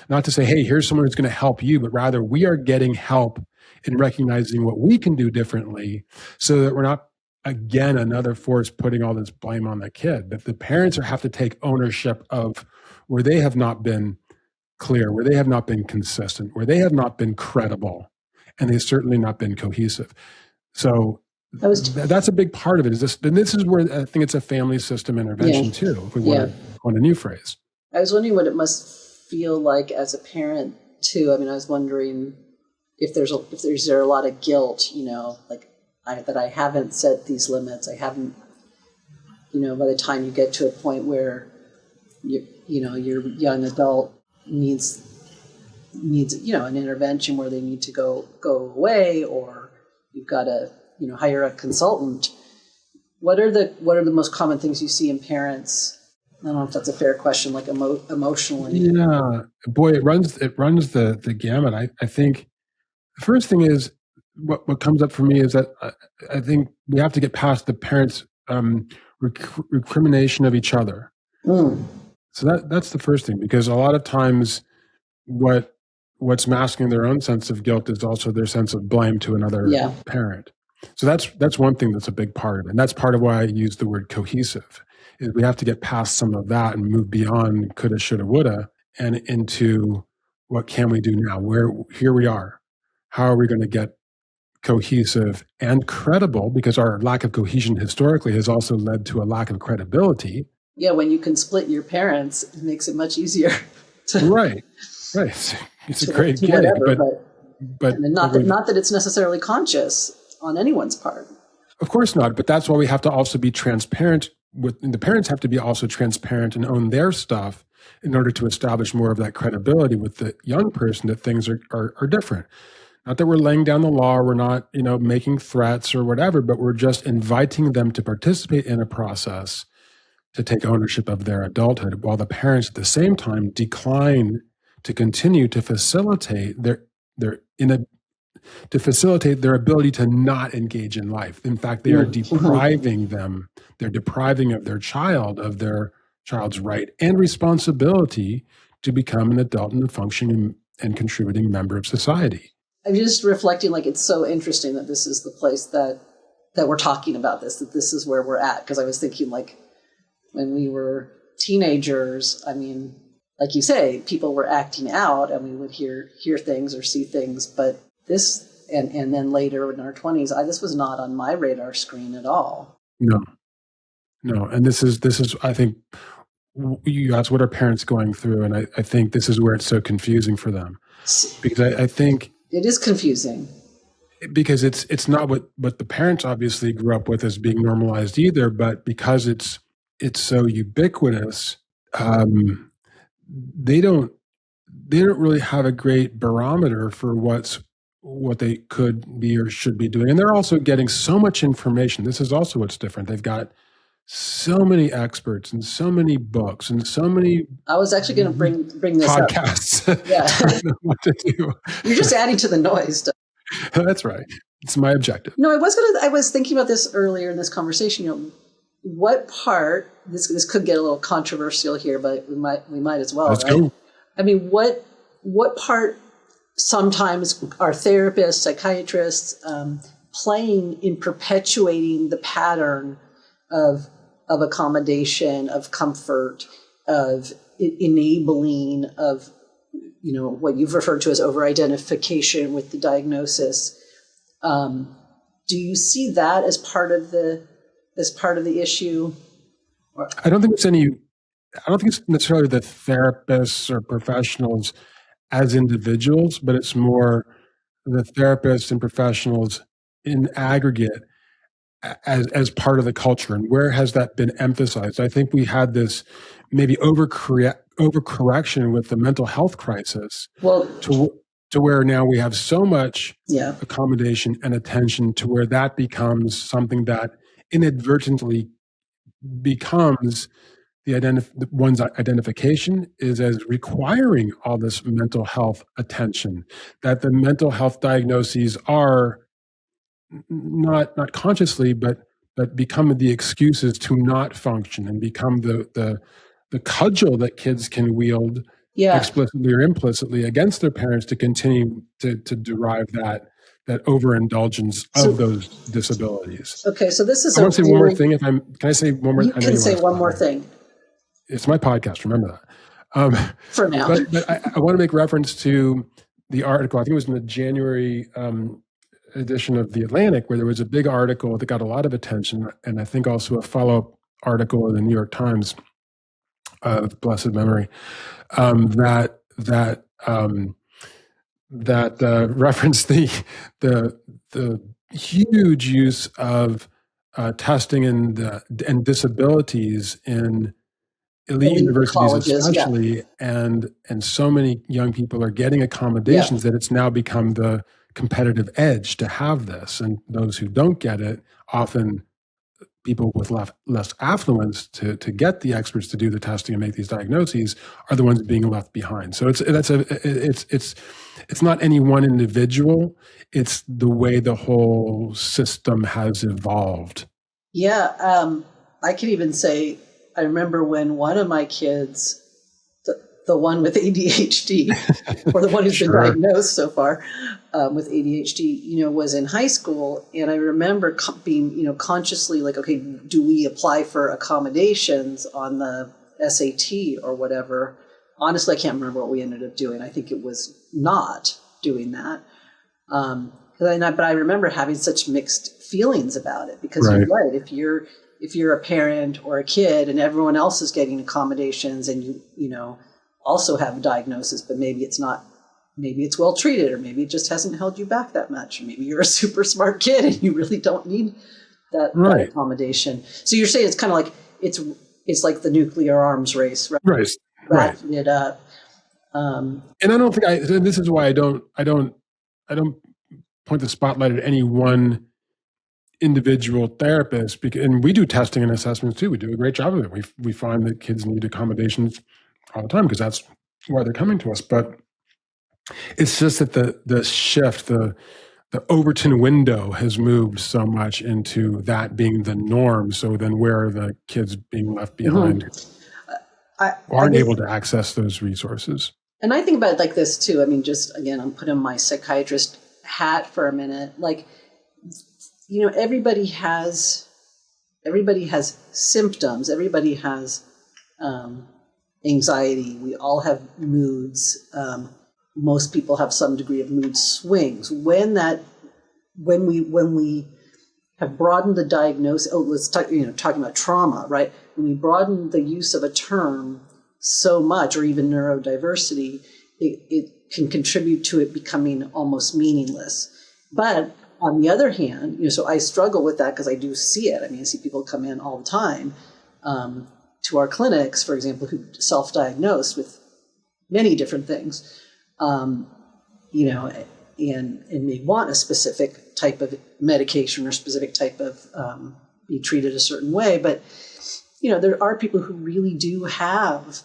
not to say, hey, here's someone who's going to help you, but rather we are getting help in recognizing what we can do differently so that we're not, again, another force putting all this blame on the kid, that the parents have to take ownership of where they have not been clear, where they have not been consistent, where they have not been credible, and they've certainly not been cohesive. So that's a big part of it. And this is where I think it's a family system intervention too, if we want a new phrase. I was wondering what it must feel like as a parent too. I mean, I was wondering if there's a lot of guilt, like that I haven't set these limits. I haven't, by the time you get to a point where your young adult needs an intervention where they need to go away, or you've got to hire a consultant. What are the most common things you see in parents? I don't know if that's a fair question, like emotionally. Yeah, boy, it runs the gamut. I think the first thing is what comes up for me is that I think we have to get past the parents' recrimination of each other. So that's the first thing, because a lot of times what's masking their own sense of guilt is also their sense of blame to another parent. So that's one thing that's a big part of it. And that's part of why I use the word cohesive, is we have to get past some of that and move beyond coulda, shoulda, woulda, and into what can we do now? Here we are. How are we going to get cohesive and credible? Because our lack of cohesion historically has also led to a lack of credibility. Yeah, when you can split your parents, it makes it much easier. Right. It's a great gig, but not that it's necessarily conscious on anyone's part. Of course not, but that's why we have to also be transparent the parents have to be also transparent and own their stuff in order to establish more of that credibility with the young person that things are different. Not that we're laying down the law, we're not, making threats or whatever, but we're just inviting them to participate in a process to take ownership of their adulthood, while the parents at the same time decline to continue to facilitate their ability to not engage in life. In fact, they are depriving them. They're depriving of their child's right and responsibility to become an adult and a functioning and contributing member of society. I'm just reflecting, like, it's so interesting that this is the place that we're talking about this, that this is where we're at. Because I was thinking, like, when we were teenagers, I mean, like you say, people were acting out and we would hear things or see things, but this, and then later in our 20s, this was not on my radar screen at all. No. And this is, I think, you asked what are parents going through, and I think this is where it's so confusing for them. Because I think it is confusing. Because it's not what the parents obviously grew up with as being normalized either, but because it's so ubiquitous, they don't really have a great barometer for what they could be or should be doing. And they're also getting so much information. This is also what's different. They've got so many experts and so many books and so many. I was actually going to bring this podcasts. Up. Yeah, what to do. You're just adding to the noise. That's right. It's my objective. No, I was thinking about this earlier in this conversation. What part? This could get a little controversial here, but we might as well. Let's right? go. I mean, what part? Sometimes are therapists, psychiatrists playing in perpetuating the pattern of accommodation, of comfort, of enabling, of what you've referred to as over-identification with the diagnosis. Do you see that as part of the issue? I don't think it's necessarily the therapists or professionals as individuals, but it's more the therapists and professionals in aggregate as part of the culture. And where has that been emphasized? I think we had this maybe overcorrection with the mental health crisis. Well, to where now we have so much Yeah. accommodation and attention to where that becomes something that inadvertently becomes one's identification is as requiring all this mental health attention, that the mental health diagnoses are not consciously, but become the excuses to not function and become the cudgel that kids can wield Yeah. explicitly or implicitly against their parents to continue to derive that overindulgence of those disabilities. Okay, so this is I want to say one more thing. Can I say one more? You can say one more thing. It's my podcast. Remember that. For now. But I want to make reference to the article. I think it was in the January edition of The Atlantic, where there was a big article that got a lot of attention, and I think also a follow-up article in the New York Times of blessed memory that referenced the huge use of testing and disabilities in elite universities, colleges, especially, and so many young people are getting accommodations that it's now become the competitive edge to have this, and those who don't get it, often people with less affluence to get the experts to do the testing and make these diagnoses, are the ones being left behind. So it's not any one individual, it's the way the whole system has evolved. Yeah, I could even say, I remember when one of my kids, the one with ADHD, or the one who's been diagnosed so far with ADHD, was in high school. And I remember being, consciously like, okay, do we apply for accommodations on the SAT or whatever? Honestly, I can't remember what we ended up doing. I think it was not doing that. But I remember having such mixed feelings about it, because you're right. If you're a parent or a kid and everyone else is getting accommodations, and you also have a diagnosis, but maybe it's well treated, or maybe it just hasn't held you back that much. Maybe you're a super smart kid and you really don't need that accommodation. So you're saying it's kind of like it's like the nuclear arms race, right? Ratchet it up. And I don't think this is why I don't point the spotlight at any one individual therapist, and we do testing and assessments too. We do a great job of it. We find that kids need accommodations all the time because that's why they're coming to us. But it's just that the shift, the Overton window has moved so much into that being the norm. So then where are the kids being left behind aren't able to access those resources? And I think about it like this too. I mean, just again, I'm putting my psychiatrist hat for a minute. Like, everybody has symptoms. Everybody has anxiety. We all have moods. Most people have some degree of mood swings. When we have broadened the diagnosis, let's talk, talking about trauma, right? When we broaden the use of a term so much, or even neurodiversity, it can contribute to it becoming almost meaningless. But on the other hand, so I struggle with that because I do see it. I mean, I see people come in all the time to our clinics, for example, who self-diagnose with many different things, and may want a specific type of medication or specific type of be treated a certain way. But, there are people who really do have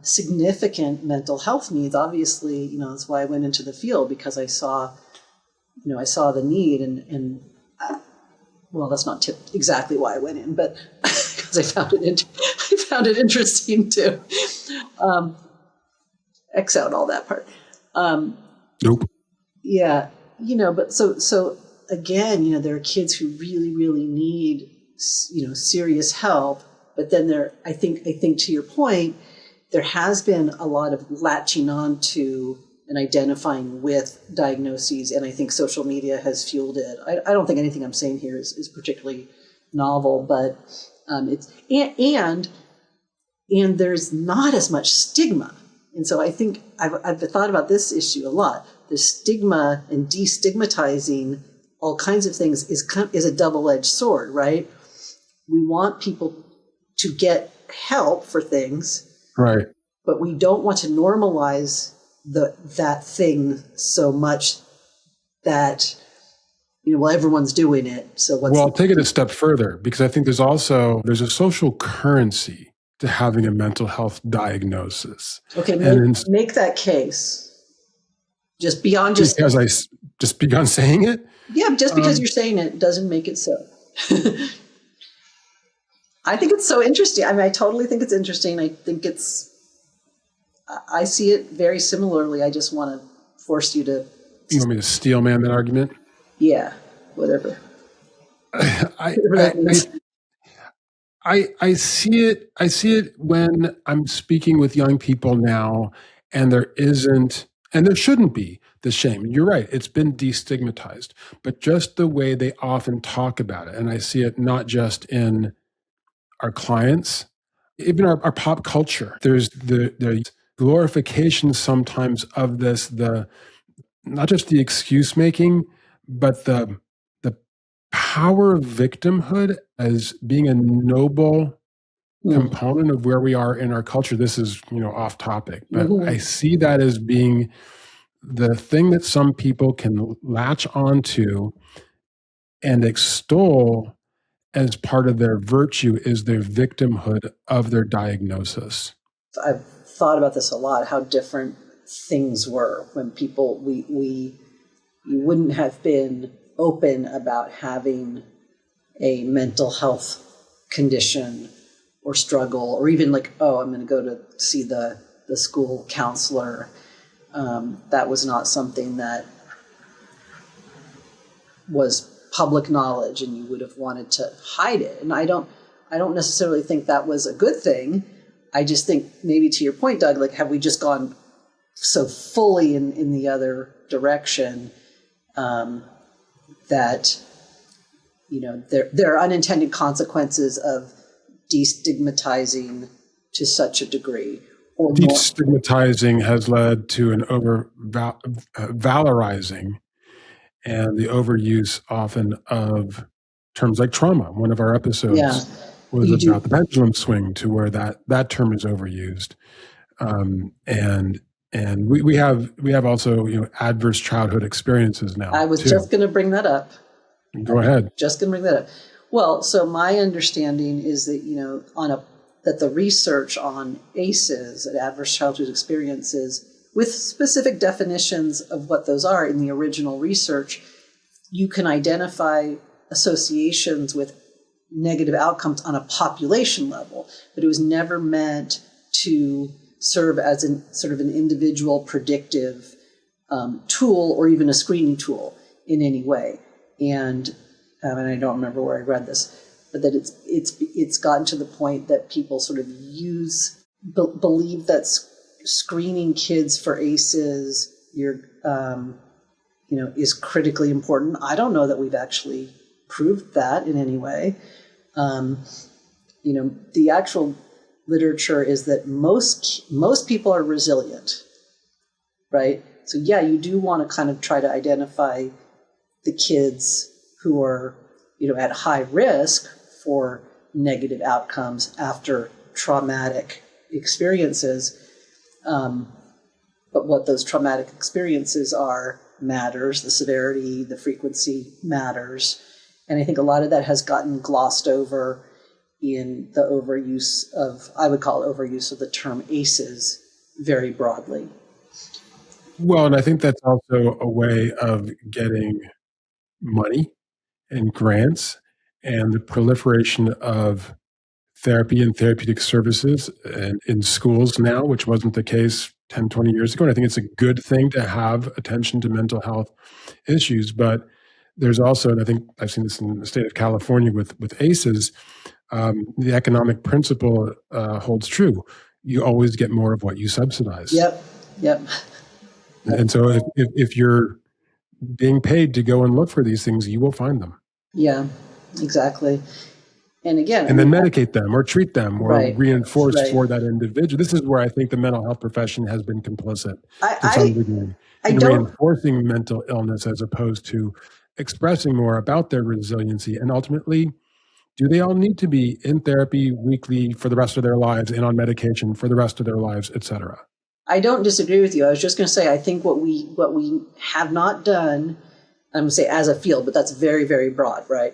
significant mental health needs. Obviously, that's why I went into the field, because I saw the need, and well, that's not exactly why I went in, but because I found it interesting to X out all that part. Nope. Yeah, but so again, there are kids who really, really need, serious help. But then I think to your point, there has been a lot of latching on to and identifying with diagnoses, and I think social media has fueled it. I don't think anything I'm saying here is particularly novel, but it's and there's not as much stigma, and so I think I've thought about this issue a lot. The stigma and destigmatizing all kinds of things is a double-edged sword, right? We want people to get help for things, right? But we don't want to normalize that thing so much that, well, everyone's doing it. So what's I'll take it a step further, because I think there's a social currency to having a mental health diagnosis. Okay, make that case. Just beyond saying it? Yeah, just because you're saying it doesn't make it so. I think it's so interesting. I mean, I totally think it's interesting. I see it very similarly. I just want to force you to... You want me to steel man that argument? Yeah, whatever. I see it when I'm speaking with young people now, and there isn't, and there shouldn't be, the shame. You're right, it's been destigmatized, but just the way they often talk about it, and I see it not just in our clients, even our pop culture. There's the glorification sometimes of this, not just the excuse making, but the power of victimhood as being a noble component of where we are in our culture. This is, off topic, but I see that as being the thing that some people can latch onto and extol as part of their virtue is their victimhood of their diagnosis. I've thought about this a lot, how different things were when people, you wouldn't have been open about having a mental health condition or struggle, or even like, I'm going to go to see the school counselor. That was not something that was public knowledge, and you would have wanted to hide it. And I don't necessarily think that was a good thing. I just think, maybe to your point, Doug, like, have we just gone so fully in the other direction that there are unintended consequences of destigmatizing to such a degree? Or destigmatizing has led to an valorizing and the overuse often of terms like trauma. One of our episodes was about the pendulum swing, to where that term is overused. And we have also, adverse childhood experiences now. I was just going to bring that up. Go ahead. Just going to bring that up. Well, so my understanding is that, that the research on ACEs, and adverse childhood experiences, with specific definitions of what those are in the original research, you can identify associations with negative outcomes on a population level, but it was never meant to serve as sort of an individual predictive tool, or even a screening tool in any way. And I don't remember where I read this, but that it's gotten to the point that people sort of believe that screening kids for ACEs, is critically important. I don't know that we've actually proved that in any way. The actual literature is that most people are resilient, right? So yeah, you do want to kind of try to identify the kids who are, at high risk for negative outcomes after traumatic experiences. But what those traumatic experiences are matters. The severity, the frequency matters. And I think a lot of that has gotten glossed over in the overuse of, I would call it overuse of the term ACEs very broadly. Well, and I think that's also a way of getting money and grants, and the proliferation of therapy and therapeutic services in schools now, which wasn't the case 10, 20 years ago. And I think it's a good thing to have attention to mental health issues. But there's also, and I think I've seen this in the state of California with ACEs, the economic principle holds true. You always get more of what you subsidize. Yep. And so if you're being paid to go and look for these things, you will find them. Yeah, exactly. And again, and then medicate them or treat them or reinforce for that individual. This is where I think the mental health profession has been complicit to some degree in reinforcing mental illness as opposed to expressing more about their resiliency. And ultimately, do they all need to be in therapy weekly for the rest of their lives and on medication for the rest of their lives, et cetera? I don't disagree with you. I was just going to say, I think what we have not done, I'm going to say as a field, but that's very, very broad, right?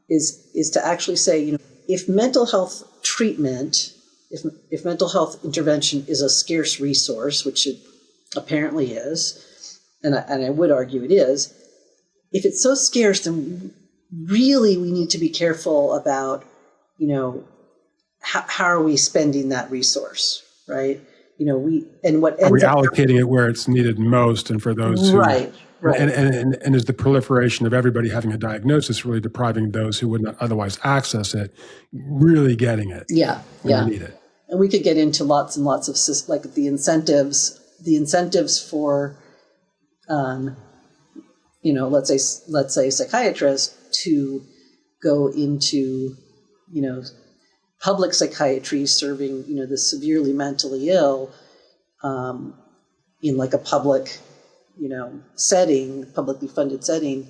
Is to actually say, if mental health treatment, if mental health intervention is a scarce resource, which it apparently is, and I would argue it is, if it's so scarce, then really we need to be careful about, how are we spending that resource, right? Are we allocating it where it's needed most, and for those who right. And is the proliferation of everybody having a diagnosis really depriving those who would not otherwise access it, really getting it? Yeah, when they need it. And we could get into lots and lots of like the incentives for, let's say psychiatrists to go into, public psychiatry, serving, the severely mentally ill, in like a public, setting, publicly funded setting.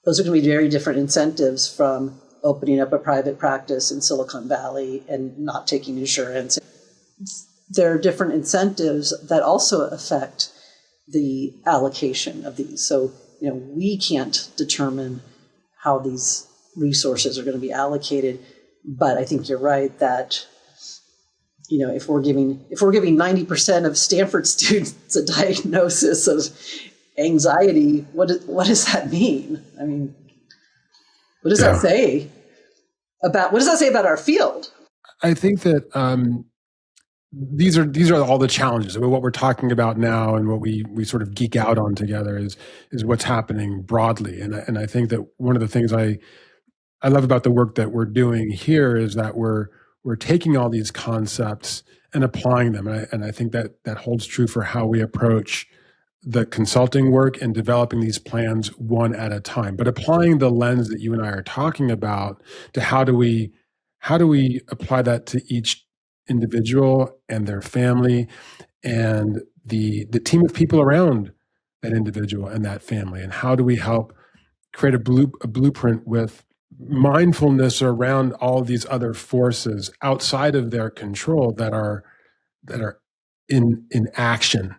Those are going to be very different incentives from opening up a private practice in Silicon Valley and not taking insurance. There are different incentives that also affect the allocation of these. So, we can't determine how these resources are going to be allocated. But I think you're right that, if we're giving 90% of Stanford students a diagnosis of anxiety, what does that mean? I mean, what does that say about our field? I think that these are all the challenges. I mean, what we're talking about now and what we sort of geek out on together is what's happening broadly. And I think that one of the things I love about the work that we're doing here is that we're taking all these concepts and applying them. And I think that holds true for how we approach the consulting work and developing these plans one at a time, but applying the lens that you and I are talking about to how do we apply that to each individual and their family and the team of people around that individual and that family, and how do we help create a blueprint with mindfulness around all these other forces outside of their control that are in action.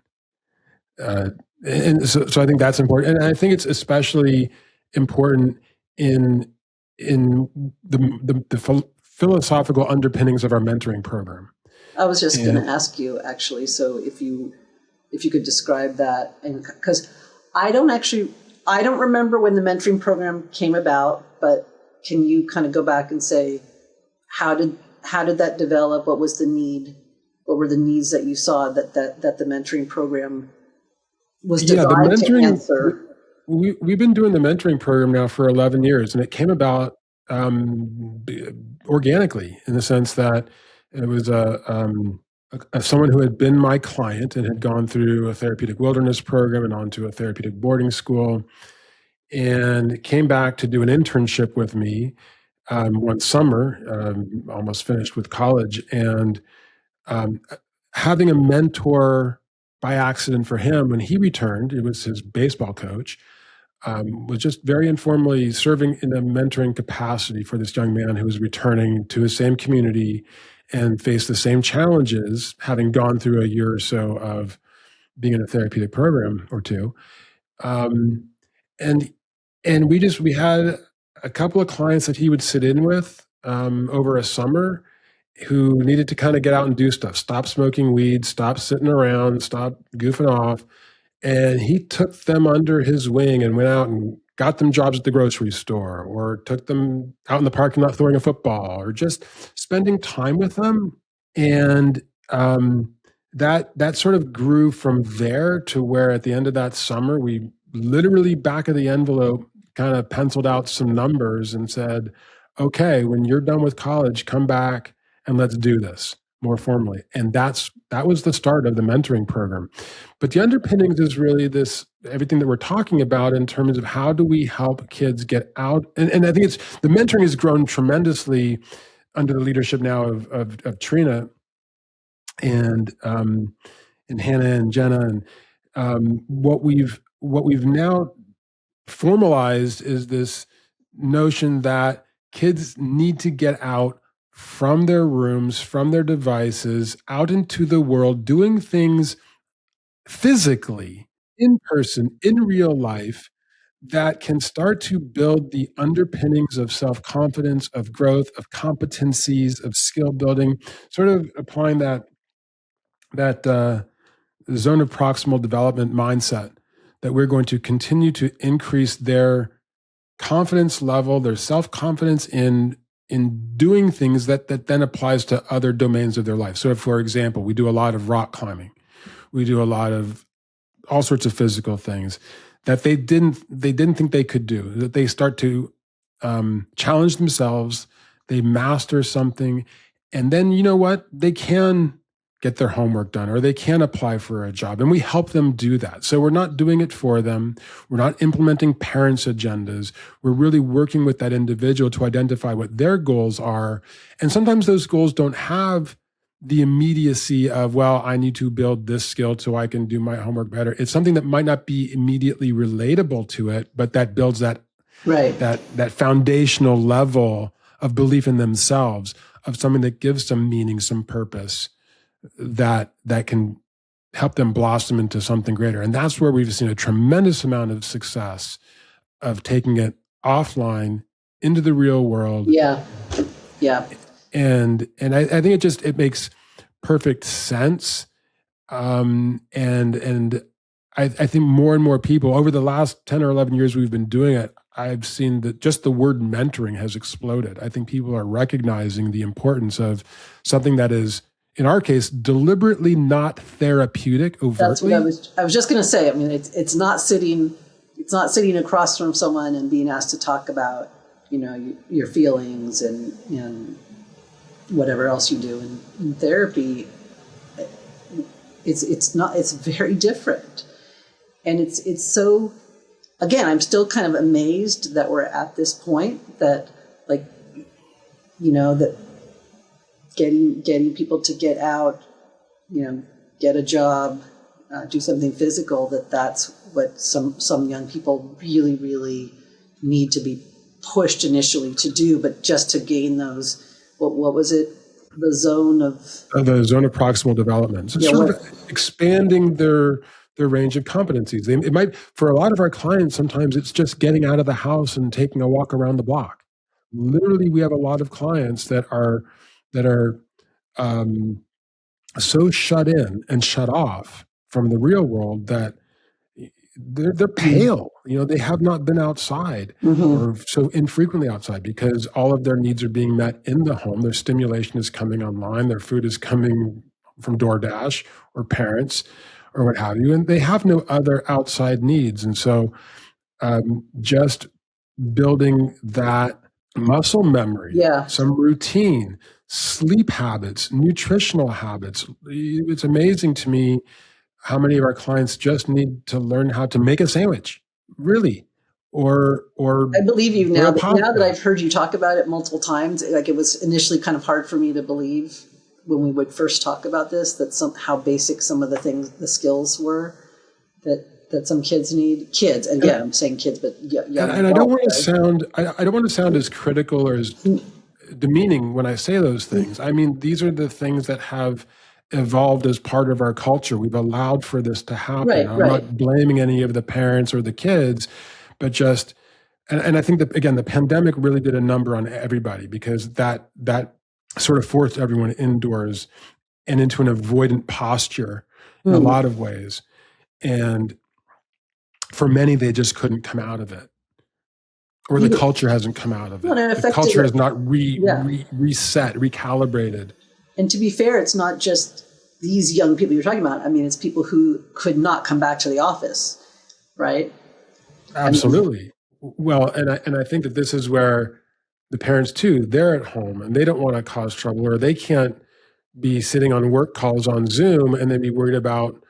And so I think that's important, and I think it's especially important in the philosophical underpinnings of our mentoring program. I was just going to ask you, actually, so if you could describe that, and because I don't remember when the mentoring program came about, but can you kind of go back and say, how did that develop? What was the need? What were the needs that you saw that the mentoring program was designed to answer? We've been doing the mentoring program now for 11 years, and it came about organically, in the sense that it was someone who had been my client and had gone through a therapeutic wilderness program and onto a therapeutic boarding school, and came back to do an internship with me one summer, almost finished with college, and having a mentor by accident for him when he returned, it was his baseball coach, was just very informally serving in a mentoring capacity for this young man who was returning to his same community and faced the same challenges, having gone through a year or so of being in a therapeutic program or two. And we had a couple of clients that he would sit in with over a summer who needed to kind of get out and do stuff, stop smoking weed, stop sitting around, stop goofing off. And he took them under his wing and went out and got them jobs at the grocery store, or took them out in the parking lot throwing a football, or just spending time with them. And that sort of grew from there to where at the end of that summer, we literally back of the envelope kind of penciled out some numbers and said, okay, when you're done with college, come back and let's do this more formally. And that was the start of the mentoring program. But the underpinnings is really everything that we're talking about in terms of how do we help kids get out. And I think the mentoring has grown tremendously under the leadership now of Trina and Hannah and Jenna. And what we've now formalized is this notion that kids need to get out from their rooms, from their devices, out into the world, doing things physically, in person, in real life, that can start to build the underpinnings of self-confidence, of growth, of competencies, of skill building, sort of applying that zone of proximal development mindset, that we're going to continue to increase their confidence level, their self-confidence in doing things that then applies to other domains of their life. So, for example, we do a lot of rock climbing. We do a lot of all sorts of physical things that they didn't think they could do, that they start to challenge themselves, they master something, and then you know what? They can get their homework done or they can apply for a job, and we help them do that. So we're not doing it for them. We're not implementing parents' agendas. We're really working with that individual to identify what their goals are. And sometimes those goals don't have the immediacy of, well, I need to build this skill so I can do my homework better. It's something that might not be immediately relatable to it, but that builds that that foundational level of belief in themselves, of something that gives some meaning, some purpose, that can help them blossom into something greater. And that's where we've seen a tremendous amount of success of taking it offline into the real world. Yeah. And I think it makes perfect sense. And I think more and more people over the last 10 or 11 years we've been doing it, I've seen that just the word mentoring has exploded. I think people are recognizing the importance of something that is, in our case, deliberately not therapeutic overtly. That's what I was just going to say. I mean, it's not sitting across from someone and being asked to talk about, your feelings and whatever else you do in therapy. It's very different. And it's so, again, I'm still kind of amazed that we're at this point that, like, that getting people to get out, get a job, do something physical, that's what some young people really, really need to be pushed initially to do, but just to gain those, what was it? The zone of proximal development. So sort of expanding their range of competencies. It might, for a lot of our clients, sometimes it's just getting out of the house and taking a walk around the block. Literally, we have a lot of clients that are so shut in and shut off from the real world that they're pale. They have not been outside or so infrequently outside because all of their needs are being met in the home. Their stimulation is coming online. Their food is coming from DoorDash or parents or what have you. And they have no other outside needs. And so just building that muscle memory, some routine, sleep habits, nutritional habits. It's amazing to me how many of our clients just need to learn how to make a sandwich, really, or I believe you now that I've heard you talk about it multiple times. Like, it was initially kind of hard for me to believe when we would first talk about this, that how basic some of the skills were that some kids need. Kids, and again, I'm saying kids, but young. And I don't want to sound as critical or as demeaning when I say those things. I mean, these are the things that have evolved as part of our culture. We've allowed for this to happen. I'm not blaming any of the parents or the kids, but just, and I think that, again, the pandemic really did a number on everybody because that sort of forced everyone indoors and into an avoidant posture in a lot of ways. And for many, they just couldn't come out of it. Or the culture hasn't come out of it. The culture has not reset, recalibrated. And to be fair, it's not just these young people you're talking about. I mean, it's people who could not come back to the office, right? Absolutely. Well, and I think that this is where the parents too, they're at home and they don't want to cause trouble, or they can't be sitting on work calls on Zoom and then be worried about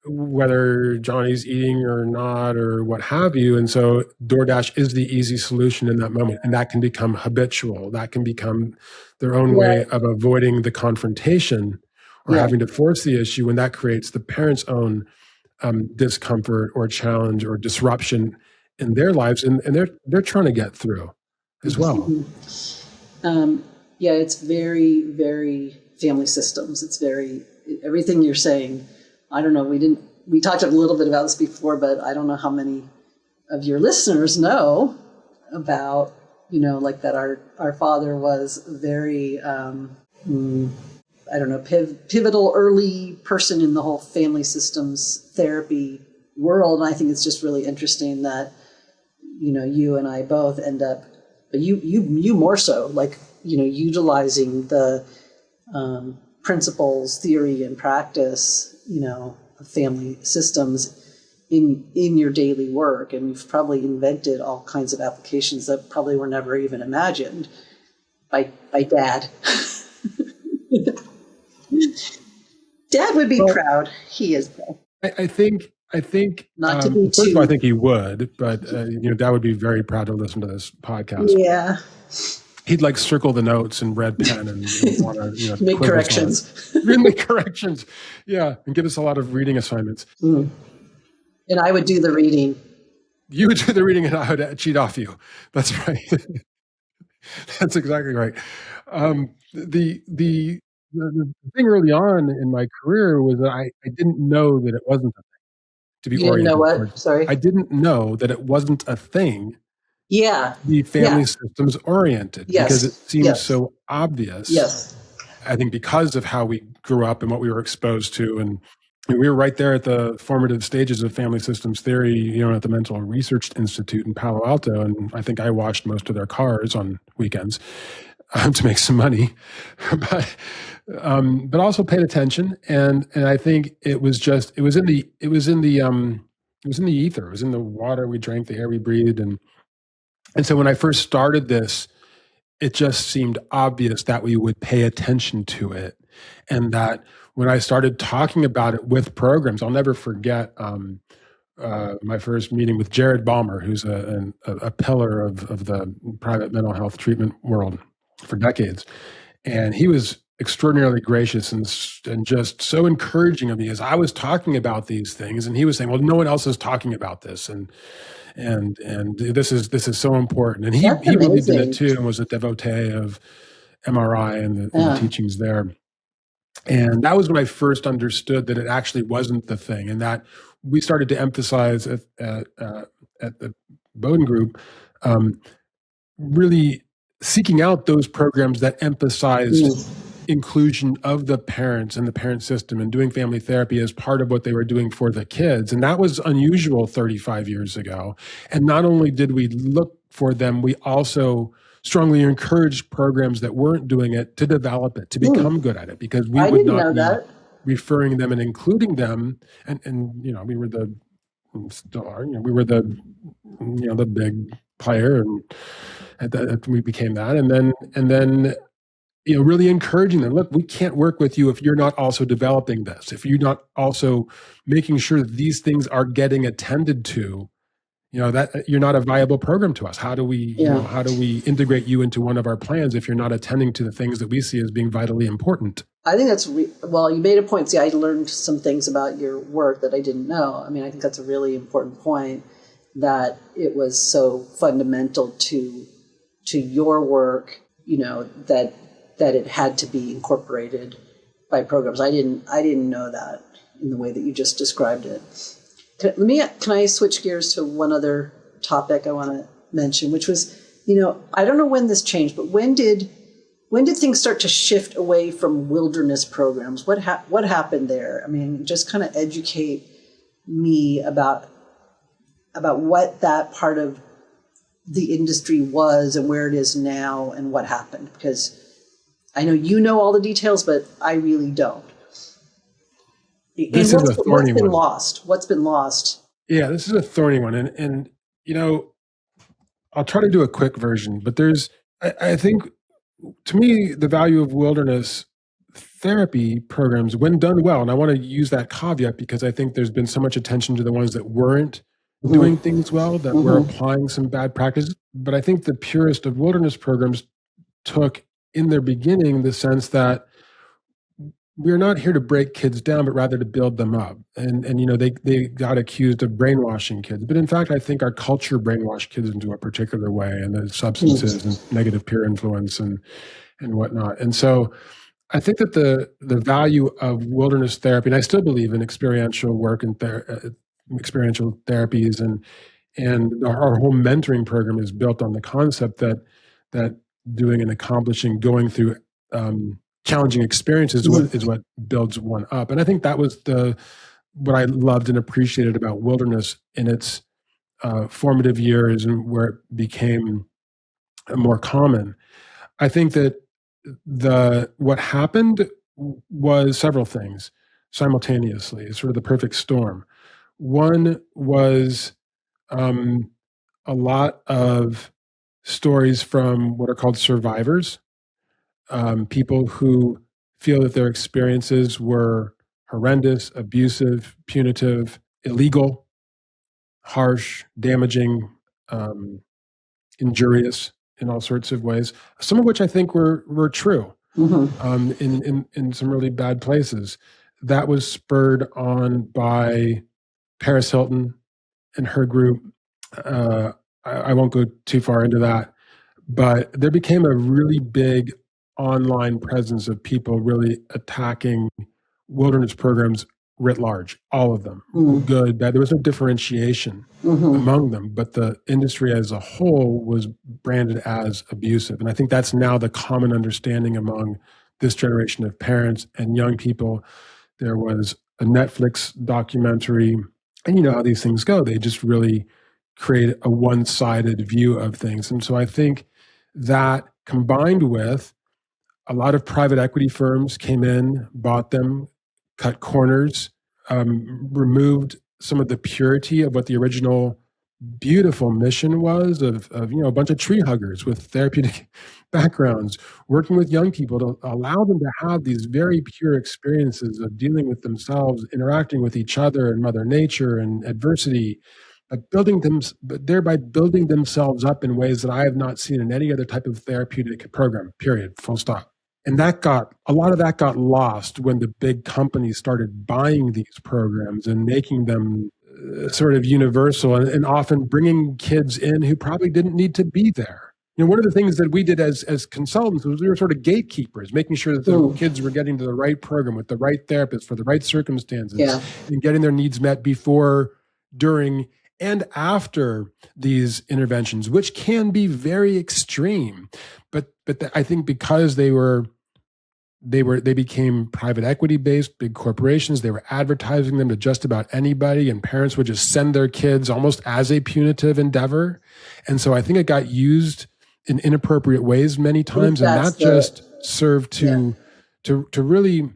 whether Johnny's eating or not or what have you. And so DoorDash is the easy solution in that moment. And that can become habitual. That can become their own way of avoiding the confrontation or having to force the issue. And that creates the parent's own discomfort or challenge or disruption in their lives. And they're trying to get through as well. Yeah, it's very, very family systems. It's very, everything you're saying. I don't know, we talked a little bit about this before, but I don't know how many of your listeners know about, like that our father was very, pivotal early person in the whole family systems therapy world. And I think it's just really interesting that, you and I both end up, but you more so, like, utilizing the principles, theory, and practice, of family systems in your daily work. And you've probably invented all kinds of applications that probably were never even imagined by Dad. Dad would be proud. He is proud. I think Not to be first of too. all, I think he would, but Dad would be very proud to listen to this podcast. Yeah. He'd like circle the notes in red pen and want to Make corrections. Make corrections, yeah, and give us a lot of reading assignments. And I would do the reading. You would do the reading, and I would cheat off you. That's right. That's exactly right. The thing early on in my career was that I didn't know that it wasn't a thing to be You didn't oriented know what? towards. Sorry. I didn't know that it wasn't a thing. Yeah. The family systems oriented, because it seems so obvious. Yes. I think because of how we grew up and what we were exposed to, and we were right there at the formative stages of family systems theory, at the Mental Research Institute in Palo Alto, and I think I washed most of their cars on weekends to make some money, but also paid attention, and I think it was in the ether, it was in the water we drank, the air we breathed, and so when I first started this, it just seemed obvious that we would pay attention to it. And that when I started talking about it with programs, I'll never forget my first meeting with Jared Balmer, who's a pillar of the private mental health treatment world for decades. And he was extraordinarily gracious and just so encouraging of me as I was talking about these things. And he was saying, well, no one else is talking about this. And this is so important. And he believed in it too, and was a devotee of MRI and the teachings there. And that was when I first understood that it actually wasn't the thing, and that we started to emphasize at the Bodin group, really seeking out those programs that emphasized inclusion of the parents and the parent system, and doing family therapy as part of what they were doing for the kids. And that was unusual 35 years ago. And not only did we look for them, we also strongly encouraged programs that weren't doing it to develop it, to become good at it, because we would not be referring them and including them. And we were still are, we were the big player, and we became that. And then really encouraging them, look, we can't work with you if you're not also developing this, if you're not also making sure that these things are getting attended to, that you're not a viable program to us. How do we integrate you into one of our plans if you're not attending to the things that we see as being vitally important? I think that's, you made a point. See, I learned some things about your work that I didn't know. I mean, I think that's a really important point, that it was so fundamental to your work, that it had to be incorporated by programs. I didn't know that in the way that you just described it. Can I switch gears to one other topic I want to mention, which was, I don't know when this changed, but when did things start to shift away from wilderness programs? What happened there? I mean, just kind of educate me about what that part of the industry was and where it is now and what happened, because I know you know all the details, but I really don't. This is a thorny one. What's been lost? Yeah, this is a thorny one. And I'll try to do a quick version, but I think, to me, the value of wilderness therapy programs, when done well, and I want to use that caveat because I think there's been so much attention to the ones that weren't doing things well, that were applying some bad practices. But I think the purest of wilderness programs took in their beginning the sense that we're not here to break kids down, but rather to build them up. And they got accused of brainwashing kids. But in fact, I think our culture brainwashed kids into a particular way, and the substances and negative peer influence. And and whatnot. And so I think that the value of wilderness therapy, and I still believe in experiential work and experiential therapies, and our whole mentoring program is built on the concept that doing and accomplishing, going through challenging experiences is what builds one up. And I think that was what I loved and appreciated about wilderness in its formative years and where it became more common. I think that what happened was several things simultaneously. It's sort of the perfect storm. One was a lot of stories from what are called survivors, people who feel that their experiences were horrendous, abusive, punitive, illegal, harsh, damaging, injurious in all sorts of ways, some of which I think were true in some really bad places. That was spurred on by Paris Hilton and her group. I won't go too far into that, but there became a really big online presence of people really attacking wilderness programs writ large, all of them, good, bad. There was no differentiation among them, but the industry as a whole was branded as abusive. And I think that's now the common understanding among this generation of parents and young people. There was a Netflix documentary, and you know how these things go. They just really create a one-sided view of things. And so I think that combined with a lot of private equity firms came in, bought them, cut corners, removed some of the purity of what the original beautiful mission was of a bunch of tree huggers with therapeutic backgrounds working with young people to allow them to have these very pure experiences of dealing with themselves, interacting with each other and Mother Nature and adversity, but thereby building themselves up in ways that I have not seen in any other type of therapeutic program, period, full stop. And a lot of that got lost when the big companies started buying these programs and making them sort of universal and often bringing kids in who probably didn't need to be there. You know, one of the things that we did as consultants was we were sort of gatekeepers, making sure that the kids were getting to the right program with the right therapist for the right circumstances and getting their needs met before, during, and after these interventions, which can be very extreme. But I think because they became private equity based, big corporations, they were advertising them to just about anybody, and parents would just send their kids almost as a punitive endeavor. And so I think it got used in inappropriate ways many times, and that just served to really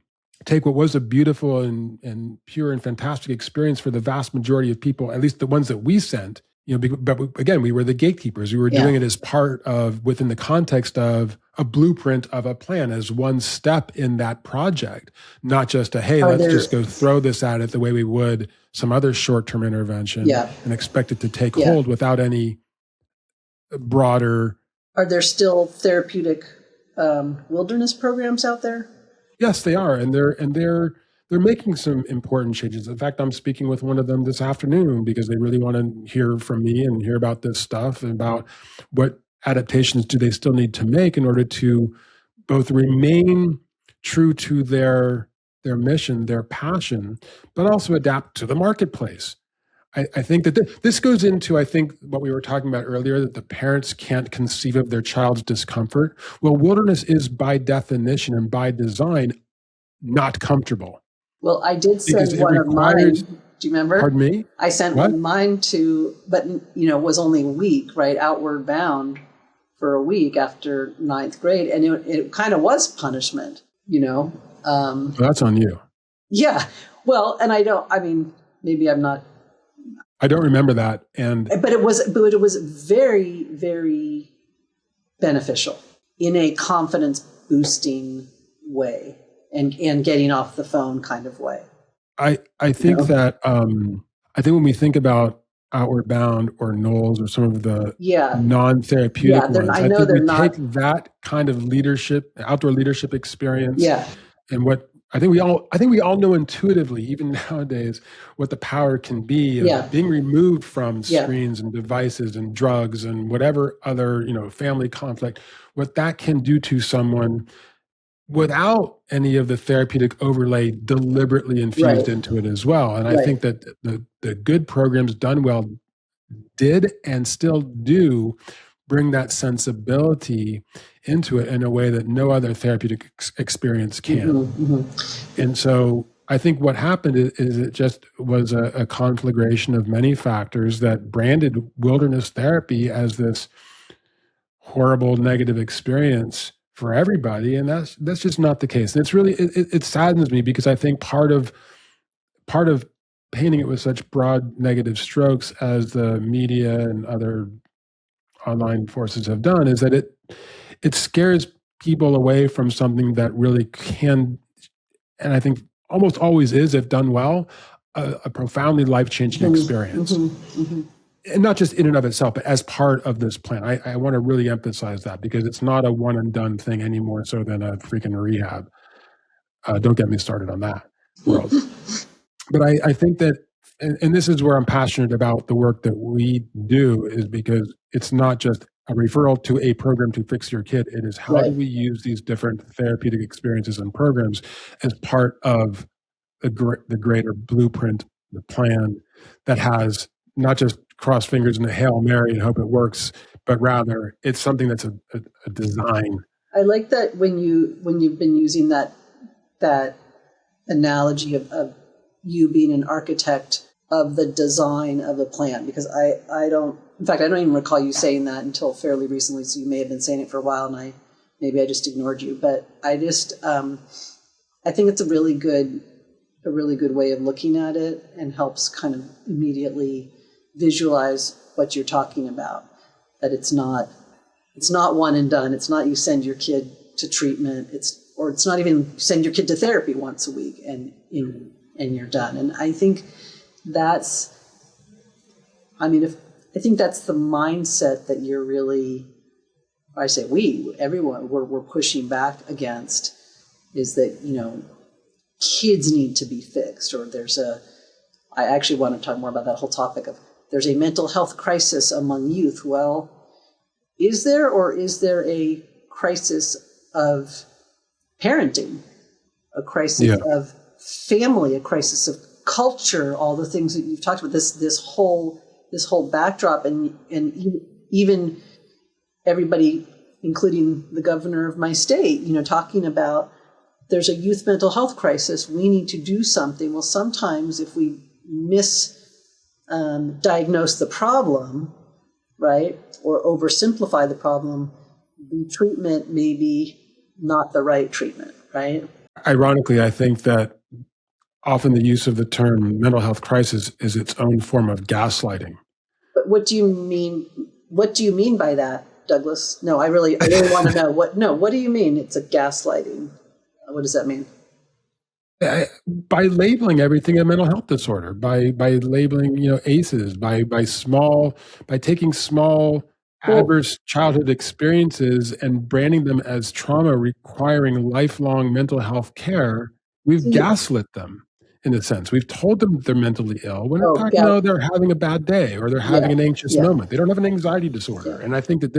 take what was a beautiful and pure and fantastic experience for the vast majority of people, at least the ones that we sent. You know, but again, we were the gatekeepers. We were doing it as part of, within the context of a blueprint of a plan, as one step in that project, not just hey, let's just go throw this at it the way we would some other short-term intervention and expect it to take hold without any broader. Are there still therapeutic wilderness programs out there? Yes, they are, and they're making some important changes. In fact, I'm speaking with one of them this afternoon because they really want to hear from me and hear about this stuff and about what adaptations do they still need to make in order to both remain true to their mission, their passion, but also adapt to the marketplace. I think that this goes into, I think, what we were talking about earlier, that the parents can't conceive of their child's discomfort. Well, wilderness is by definition and by design not comfortable. Well, I did send one of mine. Do you remember? Pardon me? I sent one of mine but it was only a week, right? Outward bound for a week after 9th grade. And it kind of was punishment, Well, that's on you. Yeah. Well, and maybe I'm not. I don't remember that. But it was very, very beneficial in a confidence boosting way. And getting off the phone kind of way. I think that I think when we think about Outward Bound or Knowles or some of the non-therapeutic ones, I think we take that kind of leadership, outdoor leadership experience, and what I think we all know intuitively, even nowadays, what the power can be of Yeah. being removed from Yeah. screens and devices and drugs and whatever other, family conflict, what that can do to someone without any of the therapeutic overlay deliberately infused Right. into it as well. And I Right. think that the good programs done well did and still do bring that sensibility into it in a way that no other therapeutic experience can. And so I think what happened is it just was a conflagration of many factors that branded wilderness therapy as this horrible negative experience for everybody, and that's just not the case. And it's really it saddens me because I think part of painting it with such broad negative strokes as the media and other online forces have done is that it scares people away from something that really can, and I think almost always is, if done well, a profoundly life-changing experience. And not just in and of itself, but as part of this plan. I want to really emphasize that because it's not a one and done thing any more so than a freaking rehab. Don't get me started on that world. But I think that, and this is where I'm passionate about the work that we do, is because it's not just a referral to a program to fix your kid. It is how do we use these different therapeutic experiences and programs as part of the greater blueprint, the plan that has not just cross fingers and a Hail Mary and hope it works, but rather it's something that's a design. I like that when you've been using that analogy of you being an architect of the design of the plan, because I don't even recall you saying that until fairly recently, so you may have been saying it for a while and maybe I just ignored you, but I just I think it's a really good way of looking at it and helps kind of immediately visualize what you're talking about, that it's not one and done. It's not you send your kid to treatment. It's not even send your kid to therapy once a week and you're done. And I think that's the mindset that you're really, I say everyone, we're pushing back against, is that, kids need to be fixed, or I actually want to talk more about that whole topic of there's a mental health crisis among youth. Well, is there a crisis of parenting, a crisis of family, a crisis of culture, all the things that you've talked about, this whole backdrop, and even everybody, including the governor of my state, talking about there's a youth mental health crisis. We need to do something. Well, sometimes if we diagnose the problem, right, or oversimplify the problem, the treatment may be not the right treatment, right? Ironically, I think that often the use of the term mental health crisis is its own form of gaslighting. But what do you mean? What do you mean by that, Douglas? No, I really want to know what do you mean it's a gaslighting? What does that mean? By labeling everything a mental health disorder, by labeling, ACEs, by taking small adverse childhood experiences and branding them as trauma requiring lifelong mental health care, we've gaslit them in a sense. We've told them they're mentally ill when in fact, no, they're having a bad day or they're having an anxious moment. They don't have an anxiety disorder. And I think that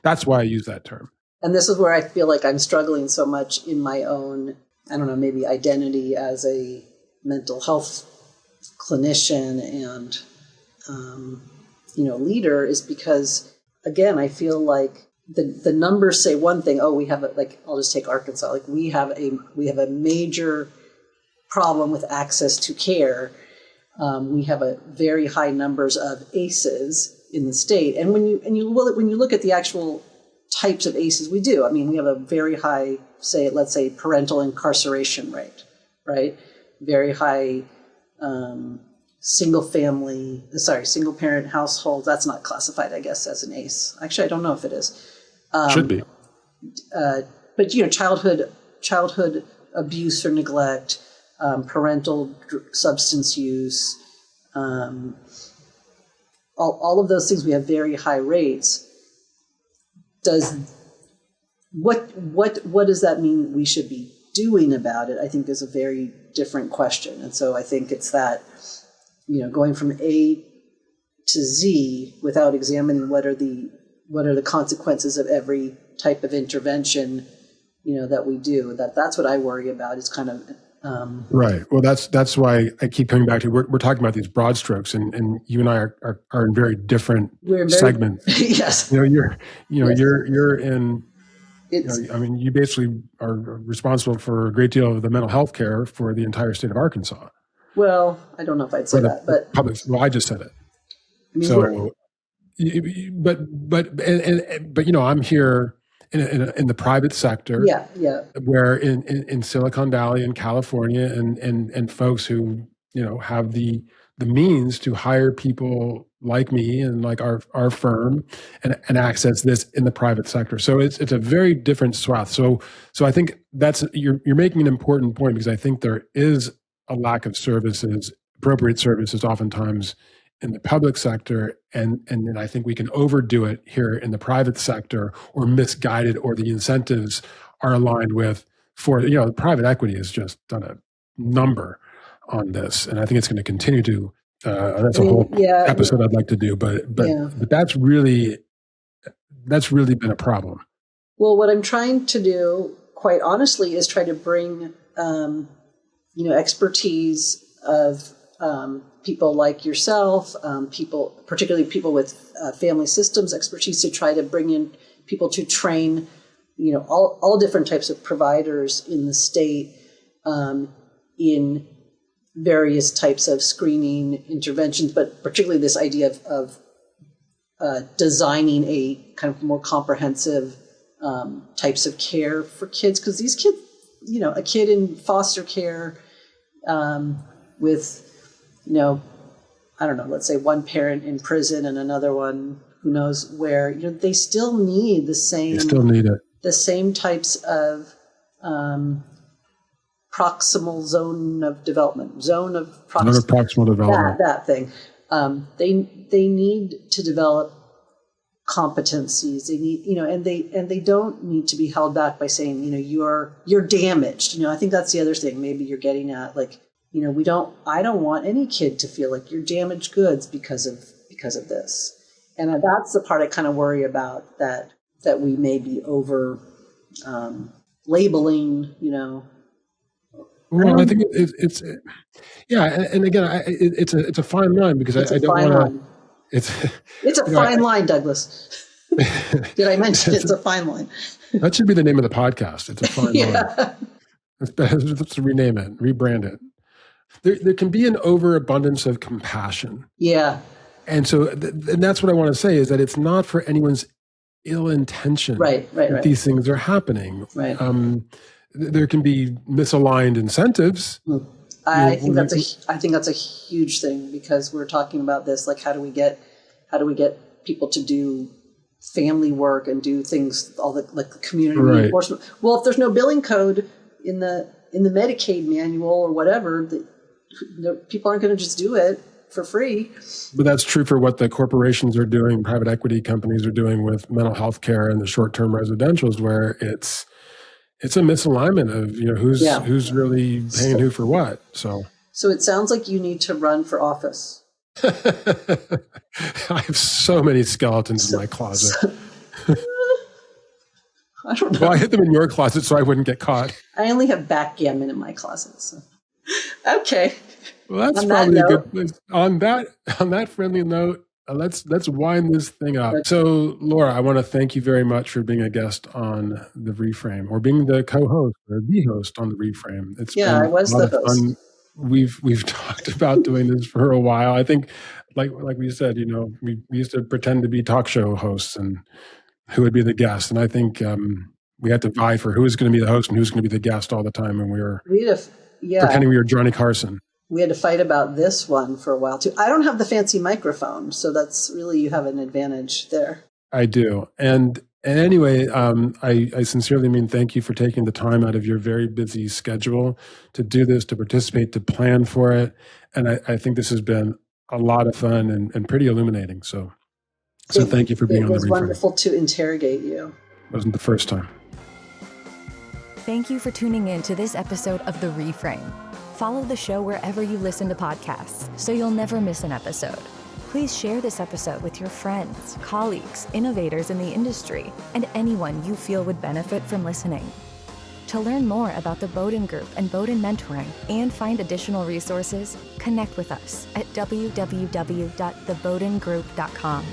that's why I use that term. And this is where I feel like I'm struggling so much in my own, I don't know, maybe identity as a mental health clinician and, leader, is because, again, I feel like the numbers say one thing. Oh, we have I'll just take Arkansas. Like we have a major problem with access to care. We have a very high numbers of ACEs in the state. And when you look at the actual types of ACEs, we do. I mean, we have a very high, let's say parental incarceration rate, right? Very high single parent households. That's not classified, I guess, as an ACE. Actually, I don't know if it is. Should be. But childhood abuse or neglect, parental substance use, all of those things, we have very high rates. What does that mean we should be doing about it, I think, is a very different question. And so I think it's that, going from A to Z without examining what are the consequences of every type of intervention, that we do. That's what I worry about, is kind of right. Well, that's why I keep coming back to we're talking about these broad strokes, and you and I are in very different segments. Yes. You're Yes. you're in. You basically are responsible for a great deal of the mental health care for the entire state of Arkansas. Well, I don't know if I'd say that, but public. Well, I just said it. I mean, So, but I'm here in the private sector. Yeah. Where in Silicon Valley in California, and folks who have the means to hire people like me and like our firm and access this in the private sector. So it's a very different swath. So I think that's you're making an important point, because I think there is a lack of services, appropriate services, oftentimes in the public sector, and then I think we can overdo it here in the private sector, or misguided, or the incentives are aligned with the private equity has just done a number on this, and I think it's going to continue to. That's a whole episode I'd like to do, but that's really been a problem. Well, what I'm trying to do, quite honestly, is try to bring expertise of people like yourself, particularly people with family systems expertise, to try to bring in people to train, all different types of providers in the state in various types of screening interventions, but particularly this idea of designing a kind of more comprehensive types of care for kids. Because these kids, a kid in foster care with, I don't know, let's say one parent in prison and another one who knows where, they still need the same. They still need it. The same types of proximal zone of development. Proximal development. That thing. They need to develop competencies. They need, and they don't need to be held back by saying, you're damaged. I think that's the other thing. Maybe you're getting at, like, I don't want any kid to feel like you're damaged goods because of this. And that's the part I kind of worry about, that we may be over labeling, Well, I think it's and again, it's a fine line, because I don't want to. It's a fine line, Douglas. Did I mention it's a fine line? That should be the name of the podcast. It's a fine line. Let's rename it, rebrand it. There can be an overabundance of compassion. Yeah. And so and that's what I want to say, is that it's not for anyone's ill intention. Right. These things are happening. Right. There can be misaligned incentives. I think that's a huge thing, because we're talking about this, like, how do we get people to do family work and do things, all the, like, the community reinforcement. Well, if there's no billing code in the Medicaid manual or whatever, the people aren't going to just do it for free. But that's true for what the corporations are doing, private equity companies are doing with mental health care and the short-term residentials, where it's a misalignment of who's really paying who for what. So it sounds like you need to run for office. I have so many skeletons in my closet. I don't know. Well, I hid them in your closet so I wouldn't get caught. I only have backgammon in my closet. So. Okay. Well, that's probably a good place. On that friendly note, let's wind this thing up. So, Laura, I want to thank you very much for being a guest on the Reframe, or being the co-host or the host on the Reframe. I was the host. Fun. We've talked about doing this for a while. I think, like we said, we used to pretend to be talk show hosts and who would be the guest. And I think we had to vie for who was going to be the host and who's going to be the guest all the time. And we were pretending we were Johnny Carson. We had to fight about this one for a while too. I don't have the fancy microphone, so that's really, you have an advantage there. I do. And anyway, I sincerely mean thank you for taking the time out of your very busy schedule to do this, to participate, to plan for it. And I think this has been a lot of fun and pretty illuminating. So thank you for being on the Reframe. It was wonderful to interrogate you. It wasn't the first time. Thank you for tuning in to this episode of The Reframe. Follow the show wherever you listen to podcasts so you'll never miss an episode. Please share this episode with your friends, colleagues, innovators in the industry, and anyone you feel would benefit from listening. To learn more about the Bodin Group and Bodin Mentoring and find additional resources, connect with us at www.thebodingroup.com.